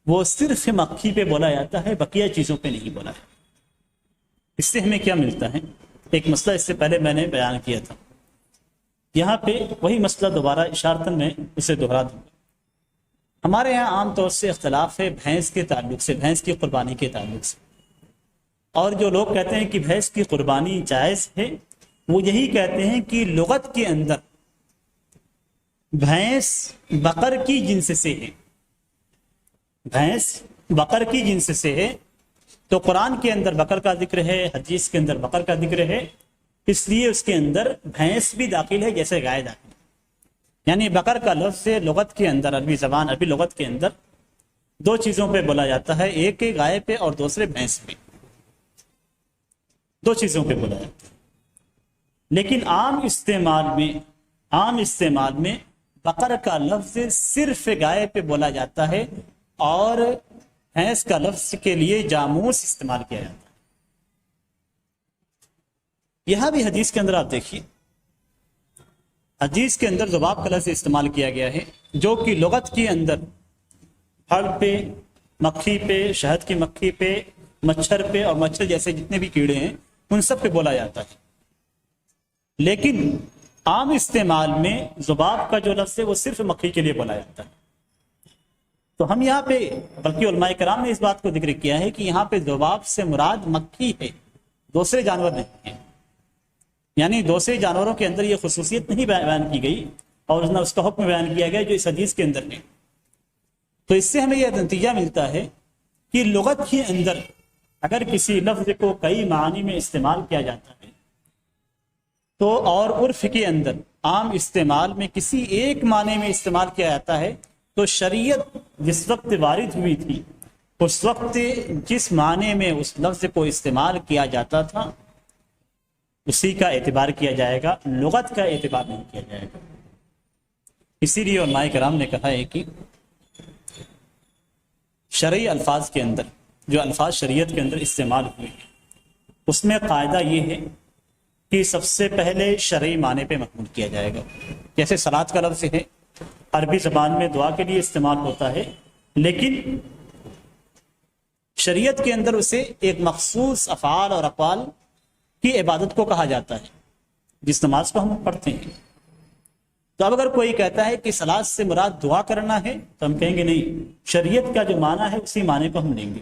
وہ صرف مکھی پہ بولا جاتا ہے، بقیہ چیزوں پہ نہیں بولا جاتا۔ اس سے ہمیں کیا ملتا ہے؟ ایک مسئلہ اس سے پہلے میں نے بیان کیا تھا، یہاں پہ وہی مسئلہ دوبارہ اشارتاً میں اسے دہرا دوں گا۔ ہمارے یہاں عام طور سے اختلاف ہے بھینس کے تعلق سے، بھینس کی قربانی کے تعلق سے، اور جو لوگ کہتے ہیں کہ بھینس کی قربانی جائز ہے، وہ یہی کہتے ہیں کہ لغت کے اندر بھینس بقر کی جنس سے ہے، بھینس بقر کی جنس سے ہے، تو قرآن کے اندر بقر کا ذکر ہے، حدیث کے اندر بقر کا ذکر ہے، اس لیے اس کے اندر بھینس بھی داخل ہے جیسے گائے داخل ہے۔ یعنی بقر کا لفظ سے لغت کے اندر، عربی زبان عربی لغت کے اندر دو چیزوں پہ بولا جاتا ہے، ایک گائے پہ اور دوسرے بھینس پہ، دو چیزوں پہ بولا جاتا ہے۔ لیکن عام استعمال میں بقر کا لفظ صرف گائے پہ بولا جاتا ہے، اور بھینس کا لفظ کے لیے جاموس استعمال کیا جاتا ہے۔ یہاں بھی حدیث کے اندر آپ دیکھیے، حدیث کے اندر ذباب کا لفظ استعمال کیا گیا ہے، جو کہ لغت کے اندر پھڑ پہ، مکھی پہ، شہد کی مکھی پہ، مچھر پہ، اور مچھر جیسے جتنے بھی کیڑے ہیں ان سب پہ بولا جاتا ہے۔ لیکن عام استعمال میں ذباب کا جو لفظ ہے وہ صرف مکھی کے لیے بولا جاتا ہے۔ تو ہم یہاں پہ، بلکہ علماء کرام نے اس بات کو ذکر کیا ہے کہ یہاں پہ ذباب سے مراد مکھی ہے، دوسرے جانور نہیں ہیں۔ یعنی دوسرے جانوروں کے اندر یہ خصوصیت نہیں بیان کی گئی، اور اس کا حکم بیان کیا گیا جو اس حدیث کے اندر ہے۔ تو اس سے ہمیں یہ نتیجہ ملتا ہے کہ لغت کے اندر اگر کسی لفظ کو کئی معنی میں استعمال کیا جاتا ہے تو، اور عرف کے اندر عام استعمال میں کسی ایک معنی میں استعمال کیا جاتا ہے، تو شریعت جس وقت وارد ہوئی تھی اس وقت جس معنی میں اس لفظ کو استعمال کیا جاتا تھا اسی کا اعتبار کیا جائے گا، لغت کا اعتبار نہیں کیا جائے گا۔ اسی لیے علماء کرام نے کہا ہے کہ شرعی الفاظ کے اندر، جو الفاظ شریعت کے اندر استعمال ہوئے ہیں، اس میں قاعدہ یہ ہے کہ سب سے پہلے شرعی معنی پہ محمول کیا جائے گا۔ جیسے صلاۃ کا لفظ ہے، عربی زبان میں دعا کے لیے استعمال ہوتا ہے، لیکن شریعت کے اندر اسے ایک مخصوص افعال اور اقوال کی عبادت کو کہا جاتا ہے، جس نماز کو ہم پڑھتے ہیں۔ تو اب اگر کوئی کہتا ہے کہ صلاۃ سے مراد دعا کرنا ہے، تو ہم کہیں گے نہیں، شریعت کا جو معنی ہے اسی معنی کو ہم لیں گے۔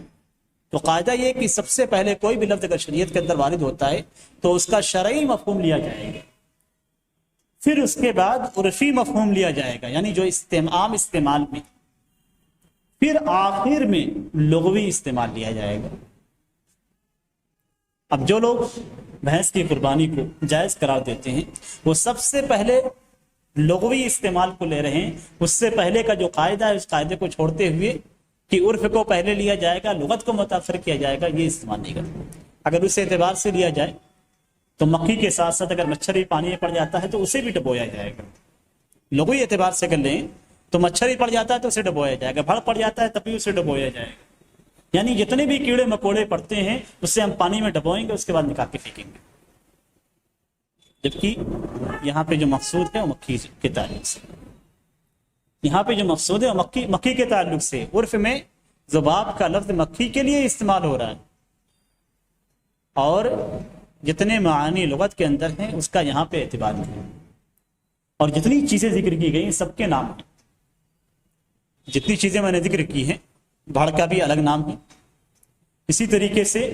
تو قاعدہ یہ کہ سب سے پہلے کوئی بھی لفظ اگر شریعت کے اندر وارد ہوتا ہے تو اس کا شرعی مفہوم لیا جائے گا، پھر اس کے بعد عرفی مفہوم لیا جائے گا، یعنی جو عام استعمال میں، پھر آخر میں لغوی استعمال لیا جائے گا۔ اب جو لوگ بھینس کی قربانی کو جائز قرار دیتے ہیں وہ سب سے پہلے لغوی استعمال کو لے رہے ہیں، اس سے پہلے کا جو قاعدہ ہے اس قاعدے کو چھوڑتے ہوئے کہ عرف کو پہلے لیا جائے گا، لغت کو متاثر کیا جائے گا، یہ استعمال نہیں کرتے۔ اگر اس اعتبار سے لیا جائے تو مکھی کے ساتھ ساتھ اگر مچھر ہی پانی میں پڑ جاتا ہے تو اسے بھی ڈبویا جائے گا۔ لغوی اعتبار سے اگر لیں تو مچھر ہی پڑ جاتا ہے تو اسے ڈبویا جائے گا، بھڑ پڑ جاتا ہے تب بھی اسے ڈبویا جائے گا۔ یعنی جتنے بھی کیڑے مکوڑے پڑتے ہیں اسے ہم پانی میں ڈبوئیں گے، اس کے بعد نکال کے پھینکیں گے۔ جبکہ یہاں پہ جو مقصود ہے وہ مکھی کے تعلق سے، یہاں پہ جو مقصود ہے وہ مکھی کے تعلق سے، عرف میں ذباب کا لفظ مکھی کے لیے استعمال ہو رہا ہے، اور جتنے معانی لغت کے اندر ہیں اس کا یہاں پہ اعتبار نہیں ہے۔ اور جتنی چیزیں ذکر کی گئی سب کے نام ہیں، جتنی چیزیں میں نے ذکر کی ہیں، بھڑ کا بھی الگ نام ہے، اسی طریقے سے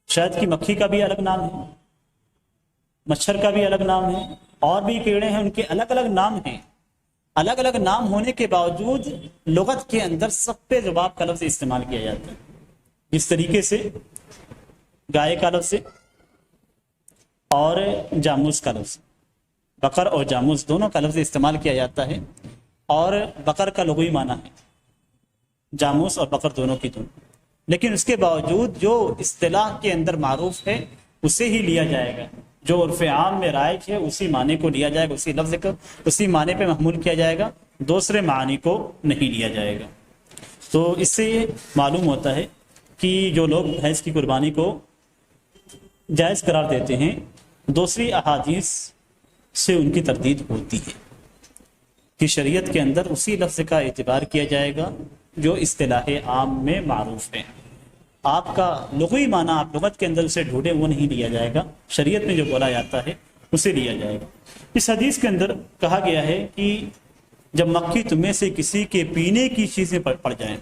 شہد کی مکھی کا بھی الگ نام ہے، مچھر کا بھی الگ نام ہے، اور بھی کیڑے ہیں ان کے الگ الگ نام ہیں۔ الگ الگ نام ہونے کے باوجود لغت کے اندر سب پہ ذباب کا لفظ استعمال کیا جاتا ہے۔ جس طریقے سے گائے کا لفظ اور جاموس کا لفظ، بقر اور جاموس دونوں کا لفظ استعمال کیا جاتا ہے، اور بقر کا لغوی معنی ہے، جاموس اور بقر دونوں کی دونوں، لیکن اس کے باوجود جو اصطلاح کے اندر معروف ہے اسے ہی لیا جائے گا، جو عرف عام میں رائج ہے اسی معنی کو لیا جائے گا، اسی لفظ کو اسی معنی پہ محمول کیا جائے گا، دوسرے معنی کو نہیں لیا جائے گا۔ تو اس سے یہ معلوم ہوتا ہے کہ جو لوگ بھینس کی قربانی کو جائز قرار دیتے ہیں دوسری احادیث سے ان کی تردید ہوتی ہے، کہ شریعت کے اندر اسی لفظ کا اعتبار کیا جائے گا جو اصطلاح عام میں معروف ہے. آپ کا لغوی معنی آپ لغت کے اندر اسے ڈھونڈیں وہ نہیں لیا جائے گا، شریعت میں جو بولا جاتا ہے اسے لیا جائے گا. اس حدیث کے اندر کہا گیا ہے کہ جب مکھی تمہیں سے کسی کے پینے کی چیزیں پڑ جائیں،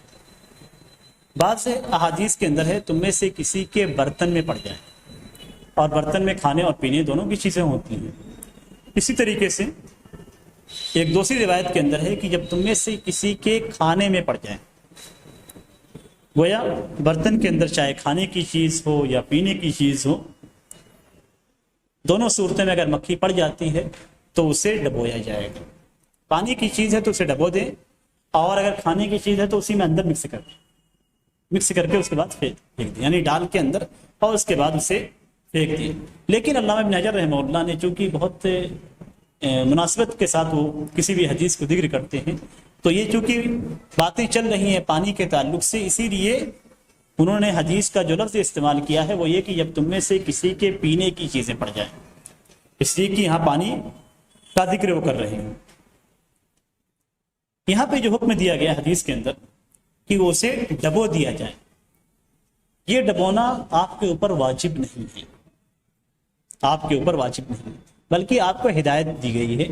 بعض احادیث کے اندر ہے تم میں سے کسی کے برتن میں پڑ جائیں، اور برتن میں کھانے اور پینے دونوں کی چیزیں ہوتی ہیں. اسی طریقے سے ایک دوسری روایت کے اندر ہے کہ جب تم میں سے کسی کے کھانے میں پڑ جائیں، گویا برتن کے اندر چاہے کھانے کی چیز ہو یا پینے کی چیز ہو، دونوں صورتوں میں اگر مکھی پڑ جاتی ہے تو اسے ڈبویا جائے گا. پانی کی چیز ہے تو اسے ڈبو دیں، اور اگر کھانے کی چیز ہے تو اسی میں اندر مکس کر کے اس کے بعد پھینک دیں، یعنی ڈال کے اندر اور اس کے بعد اسے پھینک دیں. لیکن علامہ ابن حجر رحمہ اللہ نے چونکہ بہت مناسبت کے ساتھ وہ کسی بھی حدیث کو ذکر کرتے ہیں، تو یہ چونکہ باتیں چل رہی ہیں پانی کے تعلق سے، اسی لیے انہوں نے حدیث کا جو لفظ استعمال کیا ہے وہ یہ کہ جب تم میں سے کسی کے پینے کی چیزیں پڑ جائیں، اس لیے کہ یہاں پانی کا ذکر وہ کر رہے ہیں. یہاں پہ جو حکم دیا گیا حدیث کے اندر کہ وہ اسے ڈبو دیا جائے، یہ ڈبونا آپ کے اوپر واجب نہیں ہے، آپ کے اوپر واجب نہیں ہے، بلکہ آپ کو ہدایت دی گئی ہے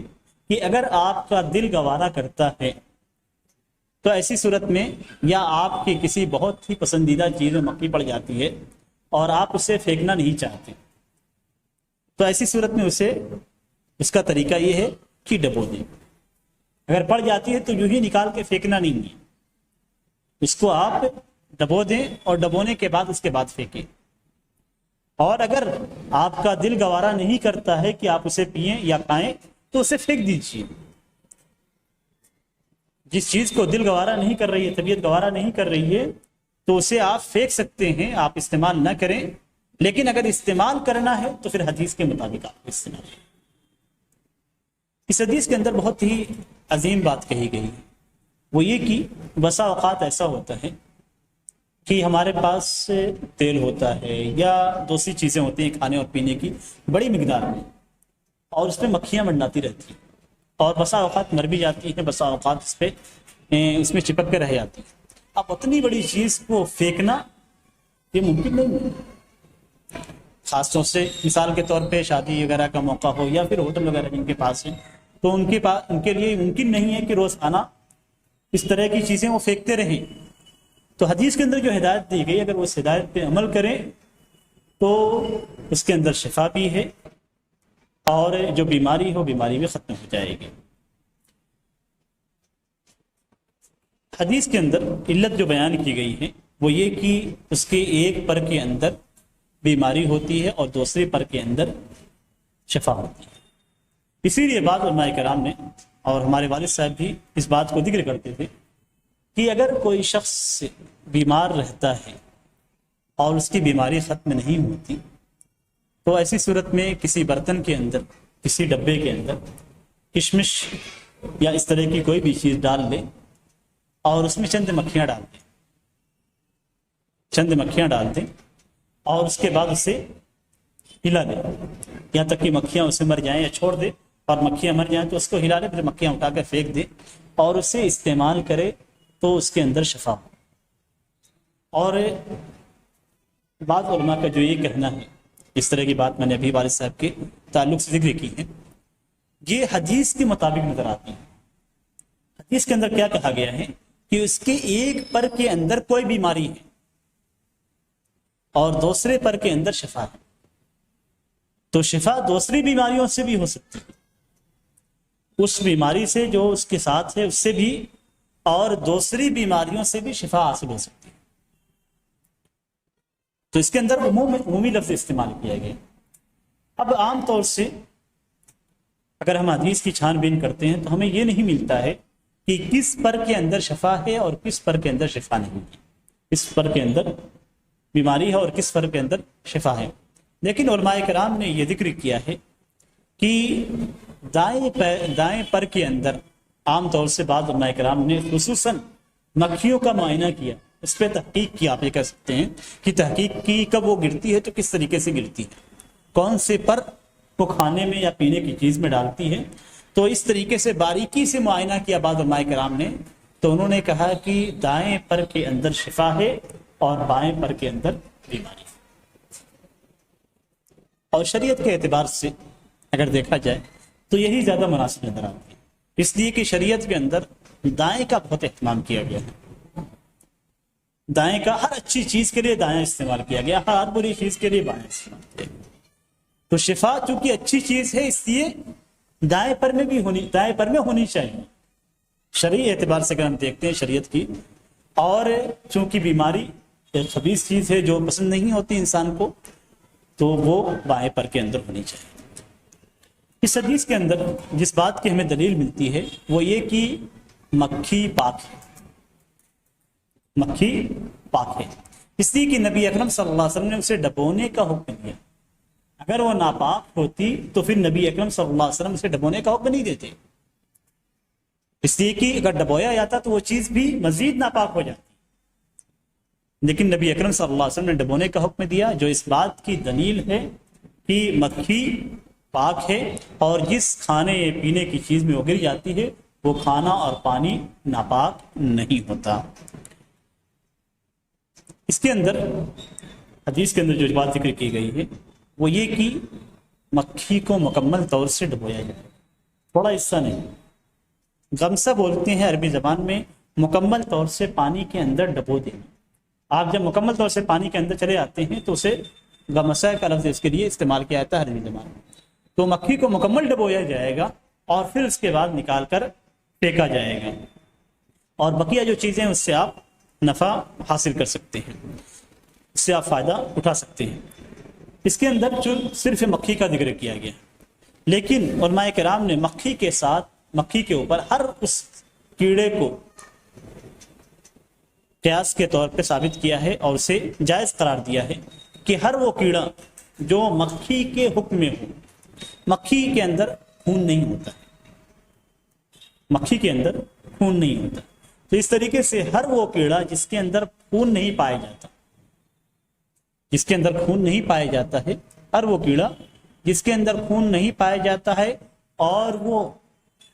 کہ اگر آپ کا دل گوارا کرتا ہے تو ایسی صورت میں، یا آپ کی کسی بہت ہی پسندیدہ چیز میں مکھی پڑ جاتی ہے اور آپ اسے پھینکنا نہیں چاہتے، تو ایسی صورت میں اس کا طریقہ یہ ہے کہ ڈبو دیں. اگر پڑ جاتی ہے تو یوں ہی نکال کے پھینکنا نہیں ہے، اس کو آپ ڈبو دیں اور ڈبونے کے بعد اس کے بعد پھینکیں. اور اگر آپ کا دل گوارا نہیں کرتا ہے کہ آپ اسے پئیں یا کھائیں تو اسے پھینک دیجیے. جس چیز کو دل گوارا نہیں کر رہی ہے، طبیعت گوارا نہیں کر رہی ہے، تو اسے آپ پھینک سکتے ہیں، آپ استعمال نہ کریں. لیکن اگر استعمال کرنا ہے تو پھر حدیث کے مطابق آپ استعمال کریں. اس حدیث کے اندر بہت ہی عظیم بات کہی گئی ہے، وہ یہ کہ بسا اوقات ایسا ہوتا ہے کہ ہمارے پاس تیل ہوتا ہے یا دوسری چیزیں ہوتی ہیں کھانے اور پینے کی بڑی مقدار میں، اور اس پہ مکھیاں منڈاتی رہتی ہیں، اور بسا اوقات مر بھی جاتی ہیں، بسا اوقات اس میں چپک کے رہ جاتی ہیں. اب اتنی بڑی چیز کو پھینکنا یہ ممکن نہیں ہے. خاص طور سے مثال کے طور پہ شادی وغیرہ کا موقع ہو یا پھر ہوٹل وغیرہ جن کے پاس ہے، تو ان کے لیے ممکن نہیں ہے کہ روزانہ اس طرح کی چیزیں وہ پھینکتے رہیں. تو حدیث کے اندر جو ہدایت دی گئی، اگر وہ اس ہدایت پہ عمل کریں تو اس کے اندر شفا بھی ہے، اور جو بیماری ہو بیماری بھی ختم ہو جائے گی. حدیث کے اندر علت جو بیان کی گئی ہے وہ یہ کہ اس کے ایک پر کے اندر بیماری ہوتی ہے اور دوسرے پر کے اندر شفا ہوتی ہے. اسی لیے بعض علماء کرام نے، اور ہمارے والد صاحب بھی اس بات کو ذکر کرتے تھے کہ اگر کوئی شخص بیمار رہتا ہے اور اس کی بیماری ختم نہیں ہوتی تو ایسی صورت میں کسی برتن کے اندر، کسی ڈبے کے اندر کشمش یا اس طرح کی کوئی بھی چیز ڈال لے اور اس میں چند مکھیاں ڈال دیں اور اس کے بعد اسے ہلا دے، یہاں تک کہ مکھیاں اسے مر جائیں یا چھوڑ دے، اور مکھیاں مر جائیں تو اس کو ہلا دے، پھر مکھیاں اٹھا کر پھینک دے اور اسے استعمال کرے تو اس کے اندر شفا ہو. اور بعض علماء کا جو یہ کہنا ہے، اس طرح کی بات میں نے ابھی والد صاحب کے تعلق سے ذکر کی ہے، یہ حدیث کے مطابق نظر آتی ہے. حدیث کے اندر کیا کہا گیا ہے کہ اس کے ایک پر کے اندر کوئی بیماری ہے اور دوسرے پر کے اندر شفا ہے، تو شفا دوسری بیماریوں سے بھی ہو سکتی ہے، اس بیماری سے جو اس کے ساتھ ہے اس سے بھی، اور دوسری بیماریوں سے بھی شفا حاصل ہو سکتی ہے. تو اس کے اندر عمومی لفظ استعمال کیا گیا. اب عام طور سے اگر ہم حدیث کی چھان بین کرتے ہیں تو ہمیں یہ نہیں ملتا ہے کہ کس پر کے اندر شفا ہے اور کس پر کے اندر شفا نہیں ہے، کس پر کے اندر بیماری ہے اور کس پر کے اندر شفا ہے. لیکن علماء کرام نے یہ ذکر کیا ہے کہ دائیں پر کے اندر عام طور سے بعض علماء کرام نے خصوصاً مکھیوں کا معائنہ کیا، اس پہ تحقیق کی، آپ یہ کہہ سکتے ہیں کہ تحقیق کی کب وہ گرتی ہے تو کس طریقے سے گرتی ہے، کون سے پر کو کھانے میں یا پینے کی چیز میں ڈالتی ہے، تو اس طریقے سے باریکی سے معائنہ کیا بعض علماء کرام نے، تو انہوں نے کہا کہ دائیں پر کے اندر شفا ہے اور بائیں پر کے اندر بیماری ہے۔ اور شریعت کے اعتبار سے اگر دیکھا جائے تو یہی زیادہ مناسب نظر آتی ہے، اس لیے کہ شریعت کے اندر دائیں کا بہت اہتمام کیا گیا ہے۔ دائیں کا ہر اچھی چیز کے لیے دائیں استعمال کیا گیا، ہر بری چیز کے لیے بائیں استعمال کیا گیا۔ تو شفا چونکہ اچھی چیز ہے، اس لیے دائیں پر میں ہونی چاہیے شرعی اعتبار سے اگر ہم دیکھتے ہیں شریعت کی۔ اور چونکہ بیماری ایک خبیث چیز ہے جو پسند نہیں ہوتی انسان کو، تو وہ بائیں پر کے اندر ہونی چاہیے۔ اس حدیث کے اندر جس بات کی ہمیں دلیل ملتی ہے وہ یہ کہ مکھی پاک ہے، مکھی پاک ہے، اس لیے کہ نبی اکرم صلی اللہ علیہ وسلم نے اسے ڈبونے کا حکم دیا۔ اگر وہ ناپاک ہوتی تو پھر نبی اکرم صلی اللہ علیہ وسلم اسے ڈبونے کا حکم نہیں دیتے، اس لیے کہ اگر ڈبویا جاتا تو وہ چیز بھی مزید ناپاک ہو جاتی، لیکن نبی اکرم صلی اللہ علیہ وسلم نے ڈبونے کا حکم دیا، جو اس بات کی دلیل ہے کہ مکھی پاک ہے، اور جس کھانے پینے کی چیز میں وہ گر جاتی ہے وہ کھانا اور پانی ناپاک نہیں ہوتا۔ اس کے اندر حدیث کے اندر جو بات ذکر کی گئی ہے وہ یہ کہ مکھی کو مکمل طور سے ڈبویا جائے، تھوڑا حصہ نہیں۔ غمسہ بولتے ہیں عربی زبان میں مکمل طور سے پانی کے اندر ڈبو دینا۔ آپ جب مکمل طور سے پانی کے اندر چلے آتے ہیں تو اسے غمسہ کا لفظ اس کے لیے استعمال کیا جاتا ہے عربی زبان میں۔ تو مکھی کو مکمل ڈبویا جائے گا اور پھر اس کے بعد نکال کر پھینکا جائے گا، اور بقیہ جو چیزیں اس سے آپ نفع حاصل کر سکتے ہیں، اس سے آپ فائدہ اٹھا سکتے ہیں۔ اس کے اندر جو صرف مکھی کا ذکر کیا گیا، لیکن علماء کرام نے مکھی کے ساتھ مکھی کے اوپر ہر اس کیڑے کو قیاس کے طور پہ ثابت کیا ہے اور اسے جائز قرار دیا ہے کہ ہر وہ کیڑا جو مکھی کے حکم میں ہو۔ مکھی کے اندر خون نہیں ہوتا، مکھی کے اندر خون نہیں ہوتا، تو اس طریقے سے ہر وہ کیڑا جس کے اندر خون نہیں پایا جاتا، جس کے اندر خون نہیں پایا جاتا ہے، ہر وہ کیڑا جس کے اندر خون نہیں پایا جاتا ہے اور وہ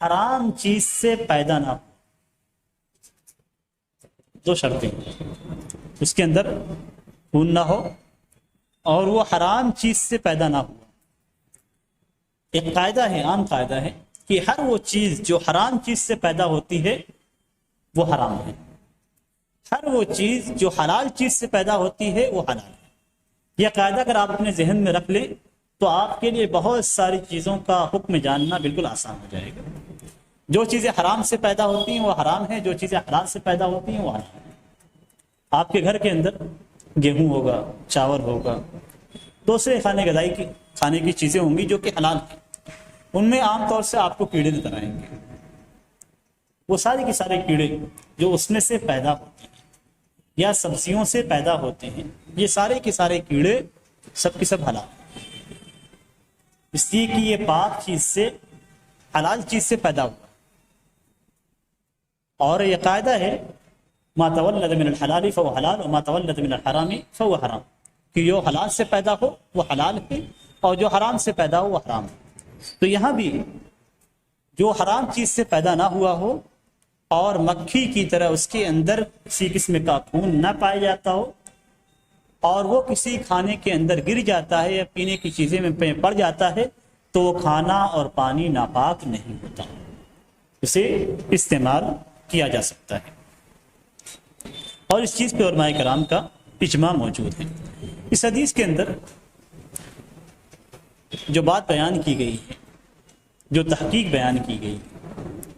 حرام چیز سے پیدا نہ ہو، دو شرطیں، اس کے اندر خون نہ ہو اور وہ حرام چیز سے پیدا نہ ہو۔ ایک قاعدہ ہے، عام قاعدہ ہے کہ ہر وہ چیز جو حرام چیز سے پیدا ہوتی ہے وہ حرام ہے، ہر وہ چیز جو حلال چیز سے پیدا ہوتی ہے وہ حلال ہے۔ یہ قاعدہ اگر آپ اپنے ذہن میں رکھ لیں تو آپ کے لیے بہت ساری چیزوں کا حکم جاننا بالکل آسان ہو جائے گا۔ جو چیزیں حرام سے پیدا ہوتی ہیں وہ حرام ہیں، جو چیزیں حلال سے پیدا ہوتی ہیں وہ حلال ہیں۔ آپ کے گھر کے اندر گیہوں ہوگا، چاول ہوگا، دوسرے کھانے کی چیزیں ہوں گی جو کہ حلال ہیں، ان میں عام طور سے آپ کو کیڑے نظر آئیں گے۔ وہ سارے کے سارے کیڑے جو اس میں سے پیدا ہوتے ہیں یا سبزیوں سے پیدا ہوتے ہیں، یہ سارے کے سارے کیڑے سب کے سب حلال ہیں، اس لیے کہ یہ پاک چیز سے، حلال چیز سے پیدا ہوا۔ اور یہ قاعدہ ہے ما تولد من الحلال فهو حلال وما تولد من الحرام فهو حرام، کہ جو حلال سے پیدا ہو وہ حلال ہے اور جو حرام سے پیدا ہو وہ حرام ہے۔ تو یہاں بھی جو حرام چیز سے پیدا نہ ہوا ہو اور مکھی کی طرح اس کے اندر کسی قسم کا خون نہ پایا جاتا ہو اور وہ کسی کھانے کے اندر گر جاتا ہے یا پینے کی چیزیں میں پڑ جاتا ہے تو وہ کھانا اور پانی ناپاک نہیں ہوتا، اسے استعمال کیا جا سکتا ہے۔ اور اس چیز پہ علماء کرام کا اجماع موجود ہے۔ اس حدیث کے اندر جو بات بیان کی گئی ہے، جو تحقیق بیان کی گئی،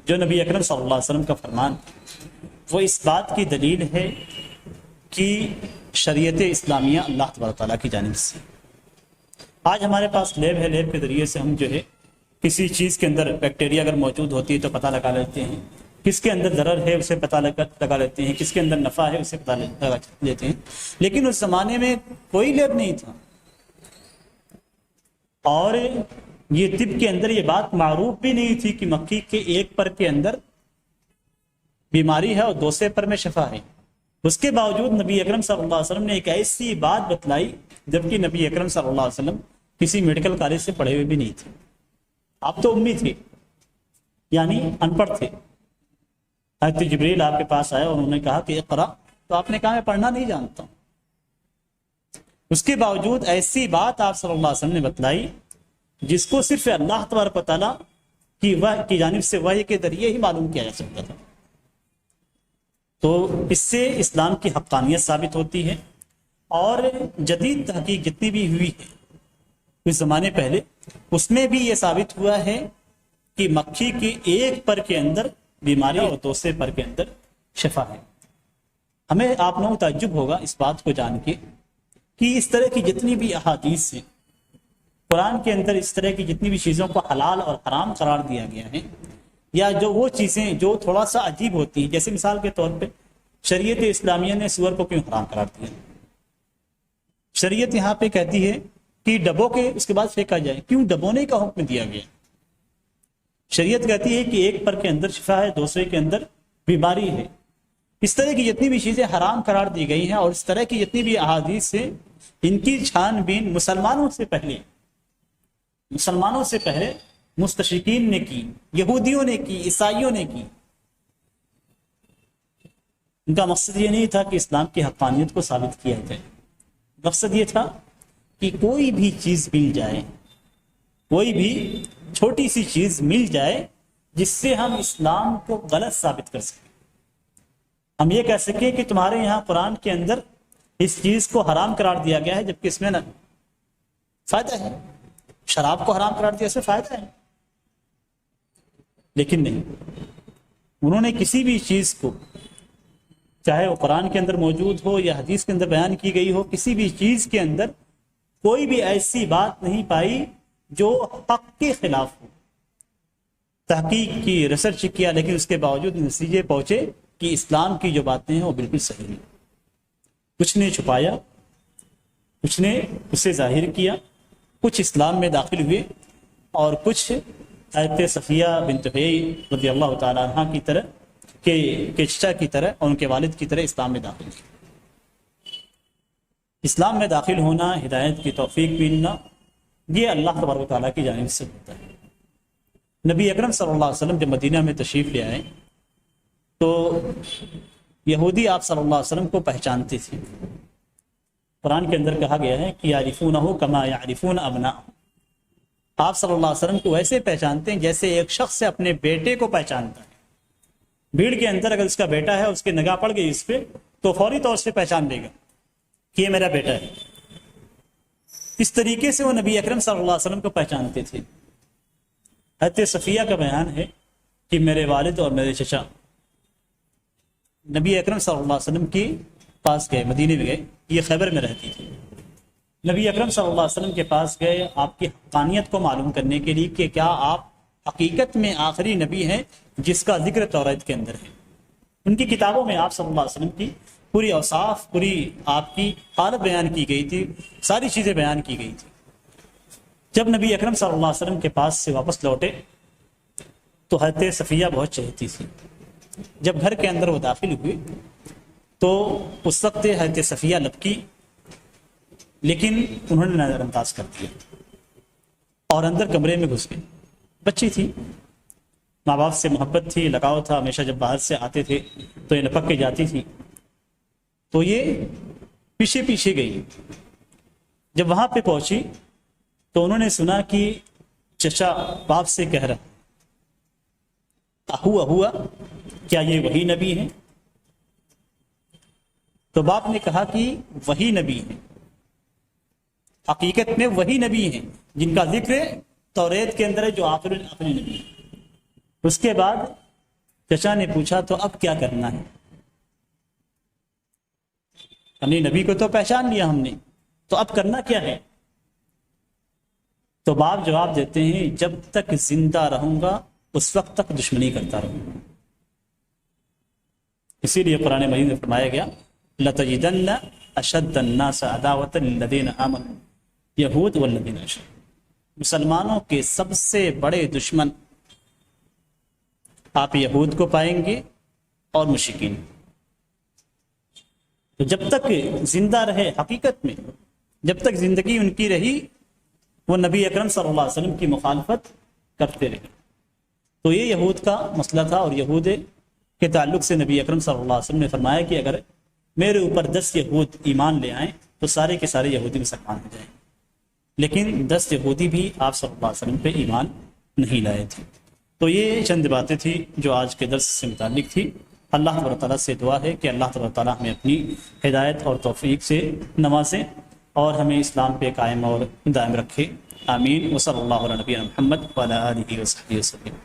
جو نبی اکرم صلی اللہ علیہ وسلم کا فرمان، وہ اس بات کی دلیل ہے کہ شریعت اسلامیہ اللہ تبارک تعالیٰ کی جانب سے۔ آج ہمارے پاس لیب ہے، لیب کے ذریعے سے ہم جو ہے کسی چیز کے اندر بیکٹیریا اگر موجود ہوتی ہے تو پتہ لگا لیتے ہیں، کس کے اندر ضرر ہے اسے پتہ لگا لیتے ہیں، کس کے اندر نفع ہے اسے پتہ لگا لیتے ہیں۔ لیکن اس زمانے میں کوئی لیب نہیں تھا، اور یہ طب کے اندر یہ بات معروف بھی نہیں تھی کہ مکھی کے ایک پر کے اندر بیماری ہے اور دوسرے پر میں شفا ہے۔ اس کے باوجود نبی اکرم صلی اللہ علیہ وسلم نے ایک ایسی بات بتلائی، جبکہ نبی اکرم صلی اللہ علیہ وسلم کسی میڈیکل کالج سے پڑھے ہوئے بھی نہیں تھے، آپ تو امی تھے، یعنی ان پڑھ تھے. حضرت جبریل آپ کے پاس آیا اور انہوں نے کہا کہ اقرا، تو آپ نے کہا میں پڑھنا نہیں جانتا ہوں. اس کے باوجود ایسی بات آپ صلی اللہ علیہ وسلم نے بتلائی جس کو صرف اللہ تبارک و تعالیٰ کی جانب سے وحی کے ذریعے ہی معلوم کیا جا سکتا تھا. تو اس سے اسلام کی حقانیت ثابت ہوتی ہے. اور جدید تحقیق جتنی بھی ہوئی ہے کچھ زمانے پہلے، اس میں بھی یہ ثابت ہوا ہے کہ مکھی کے ایک پر کے اندر بیماری اور دوسرے پر کے اندر شفا ہے. ہمیں آپ لوگوں کو تعجب ہوگا اس بات کو جان کے کہ اس طرح کی جتنی بھی احادیث ہیں قرآن کے اندر، اس طرح کی جتنی بھی چیزوں کو حلال اور حرام قرار دیا گیا ہے، یا جو وہ چیزیں جو تھوڑا سا عجیب ہوتی ہیں، جیسے مثال کے طور پہ شریعت اسلامیہ نے سور کو کیوں حرام قرار دیا؟ شریعت یہاں پہ کہتی ہے کہ ڈبو کے اس کے بعد پھینکا جائے، کیوں ڈبونے کا حکم دیا گیا؟ شریعت کہتی ہے کہ ایک پر کے اندر شفا ہے، دوسرے کے اندر بیماری ہے. اس طرح کی جتنی بھی چیزیں حرام قرار دی گئی ہیں اور اس طرح کی جتنی بھی احادیث ہیں، ان کی چھان بین مسلمانوں سے پہلے مستشرقین نے کی، یہودیوں نے کی، عیسائیوں نے کی. ان کا مقصد یہ نہیں تھا کہ اسلام کی حقانیت کو ثابت کیا جائے، مقصد یہ تھا کہ کوئی بھی چیز مل جائے، کوئی بھی چھوٹی سی چیز مل جائے جس سے ہم اسلام کو غلط ثابت کر سکیں. ہم یہ کہہ سکیں کہ تمہارے یہاں قرآن کے اندر اس چیز کو حرام قرار دیا گیا ہے جبکہ اس میں نہ فائدہ ہے. شراب کو حرام قرار دیا، اس میں فائدہ ہے، لیکن نہیں. انہوں نے کسی بھی چیز کو، چاہے وہ قرآن کے اندر موجود ہو یا حدیث کے اندر بیان کی گئی ہو، کسی بھی چیز کے اندر کوئی بھی ایسی بات نہیں پائی جو حق کے خلاف ہو. تحقیق کی، ریسرچ کیا، لیکن اس کے باوجود نتیجے پہنچے کہ اسلام کی جو باتیں ہیں وہ بالکل صحیح ہیں. کچھ نے چھپایا، کچھ نے اسے ظاہر کیا، کچھ اسلام میں داخل ہوئے اور کچھ حضرت صفیہ بنت حیی رضی اللہ تعالیٰ عنہ کی طرح کے چچا کی طرح اور ان کے والد کی طرح اسلام میں داخل ہوئے. اسلام میں داخل ہونا، ہدایت کی توفیق ملنا، یہ اللہ تبارک و تعالیٰ کی جانب سے ہوتا ہے. نبی اکرم صلی اللہ علیہ وسلم جب مدینہ میں تشریف لے آئے تو یہودی آپ صلی اللہ علیہ وسلم کو پہچانتے تھے. قرآن کے اندر کہا گیا ہے کہ یعرفونہ کما یعرفون ابناءہم. آپ صلی اللہ علیہ وسلم کو ویسے پہچانتے ہیں جیسے ایک شخص سے اپنے بیٹے کو پہچانتا ہے. بھیڑ کے اندر اگر اس کا بیٹا ہے، اس کی نگاہ پڑ گئی اس پہ، تو فوری طور سے پہچان لے گا کہ یہ میرا بیٹا ہے. اس طریقے سے وہ نبی اکرم صلی اللہ علیہ وسلم کو پہچانتے تھے. حضرت صفیہ کا بیان ہے کہ میرے والد اور میرے چچا نبی اکرم صلی اللہ علیہ وسلم کے پاس گئے، مدینے میں گئے، یہ خیبر میں رہتی تھی. نبی اکرم صلی اللہ علیہ وسلم کے پاس گئے آپ کی حقانیت کو معلوم کرنے کے لیے کہ کیا آپ حقیقت میں آخری نبی ہیں جس کا ذکر توریت کے اندر ہے. ان کی کتابوں میں آپ صلی اللہ علیہ وسلم کی پوری اوصاف، پوری آپ کی حالت بیان کی گئی تھی، ساری چیزیں بیان کی گئی تھی. جب نبی اکرم صلی اللہ علیہ وسلم کے پاس سے واپس لوٹے تو حضرت صفیہ بہت چہتی تھی. جب گھر کے اندر وہ داخل ہوئے تو اس وقت حضرت صفیہ لبکی، لیکن انہوں نے نظر انداز کر دیا اور اندر کمرے میں گھس گئے. بچی تھی، ماں باپ سے محبت تھی، لگاؤ تھا، ہمیشہ جب باہر سے آتے تھے تو یہ لپک کے جاتی تھی. تو یہ پیچھے پیچھے گئی. جب وہاں پہ پہنچی تو انہوں نے سنا کہ چچا باپ سے کہہ رہا ہوا کیا یہ وہی نبی ہیں؟ تو باپ نے کہا کہ وہی نبی ہیں، حقیقت میں وہی نبی ہیں جن کا ذکر توریت کے اندر ہے، جو آخری نبی ہے. اس کے بعد چچا نے پوچھا تو اب کیا کرنا ہے؟ یعنی نبی کو تو پہچان لیا ہم نے، تو اب کرنا کیا ہے؟ تو باپ جواب دیتے ہیں جب تک زندہ رہوں گا اس وقت تک دشمنی کرتا رہوں گا. اسی لیے قرآن مجید میں فرمایا گیا لَتَجِدَنَّ أَشَدَّ النَّاسَ عَدَاوَةً لِلَّذِينَ آمَنُوا یہود والذین اشرکوا. مسلمانوں کے سب سے بڑے دشمن آپ یہود کو پائیں گے اور مشرکین. تو جب تک زندہ رہے، حقیقت میں جب تک زندگی ان کی رہی، وہ نبی اکرم صلی اللہ علیہ وسلم کی مخالفت کرتے رہے. تو یہ یہود کا مسئلہ تھا، اور یہود کے تعلق سے نبی اکرم صلی اللہ علیہ وسلم نے فرمایا کہ اگر میرے اوپر 10 یہود ایمان لے آئیں تو سارے کے سارے یہودی مسلمان ہو جائیں، لیکن 10 یہودی بھی آپ صلی اللہ علیہ وسلم پہ ایمان نہیں لائے تھے۔ تو یہ چند باتیں تھیں جو آج کے درس سے متعلق تھی۔ اللہ تبارک تعالیٰ سے دعا ہے کہ اللہ تبارک تعالیٰ ہمیں اپنی ہدایت اور توفیق سے نوازیں اور ہمیں اسلام پہ قائم اور دائم رکھے۔ آمین۔ وصلی اللہ علیہ نبینا محمد وعلی آلہ وصحبہ وسلم۔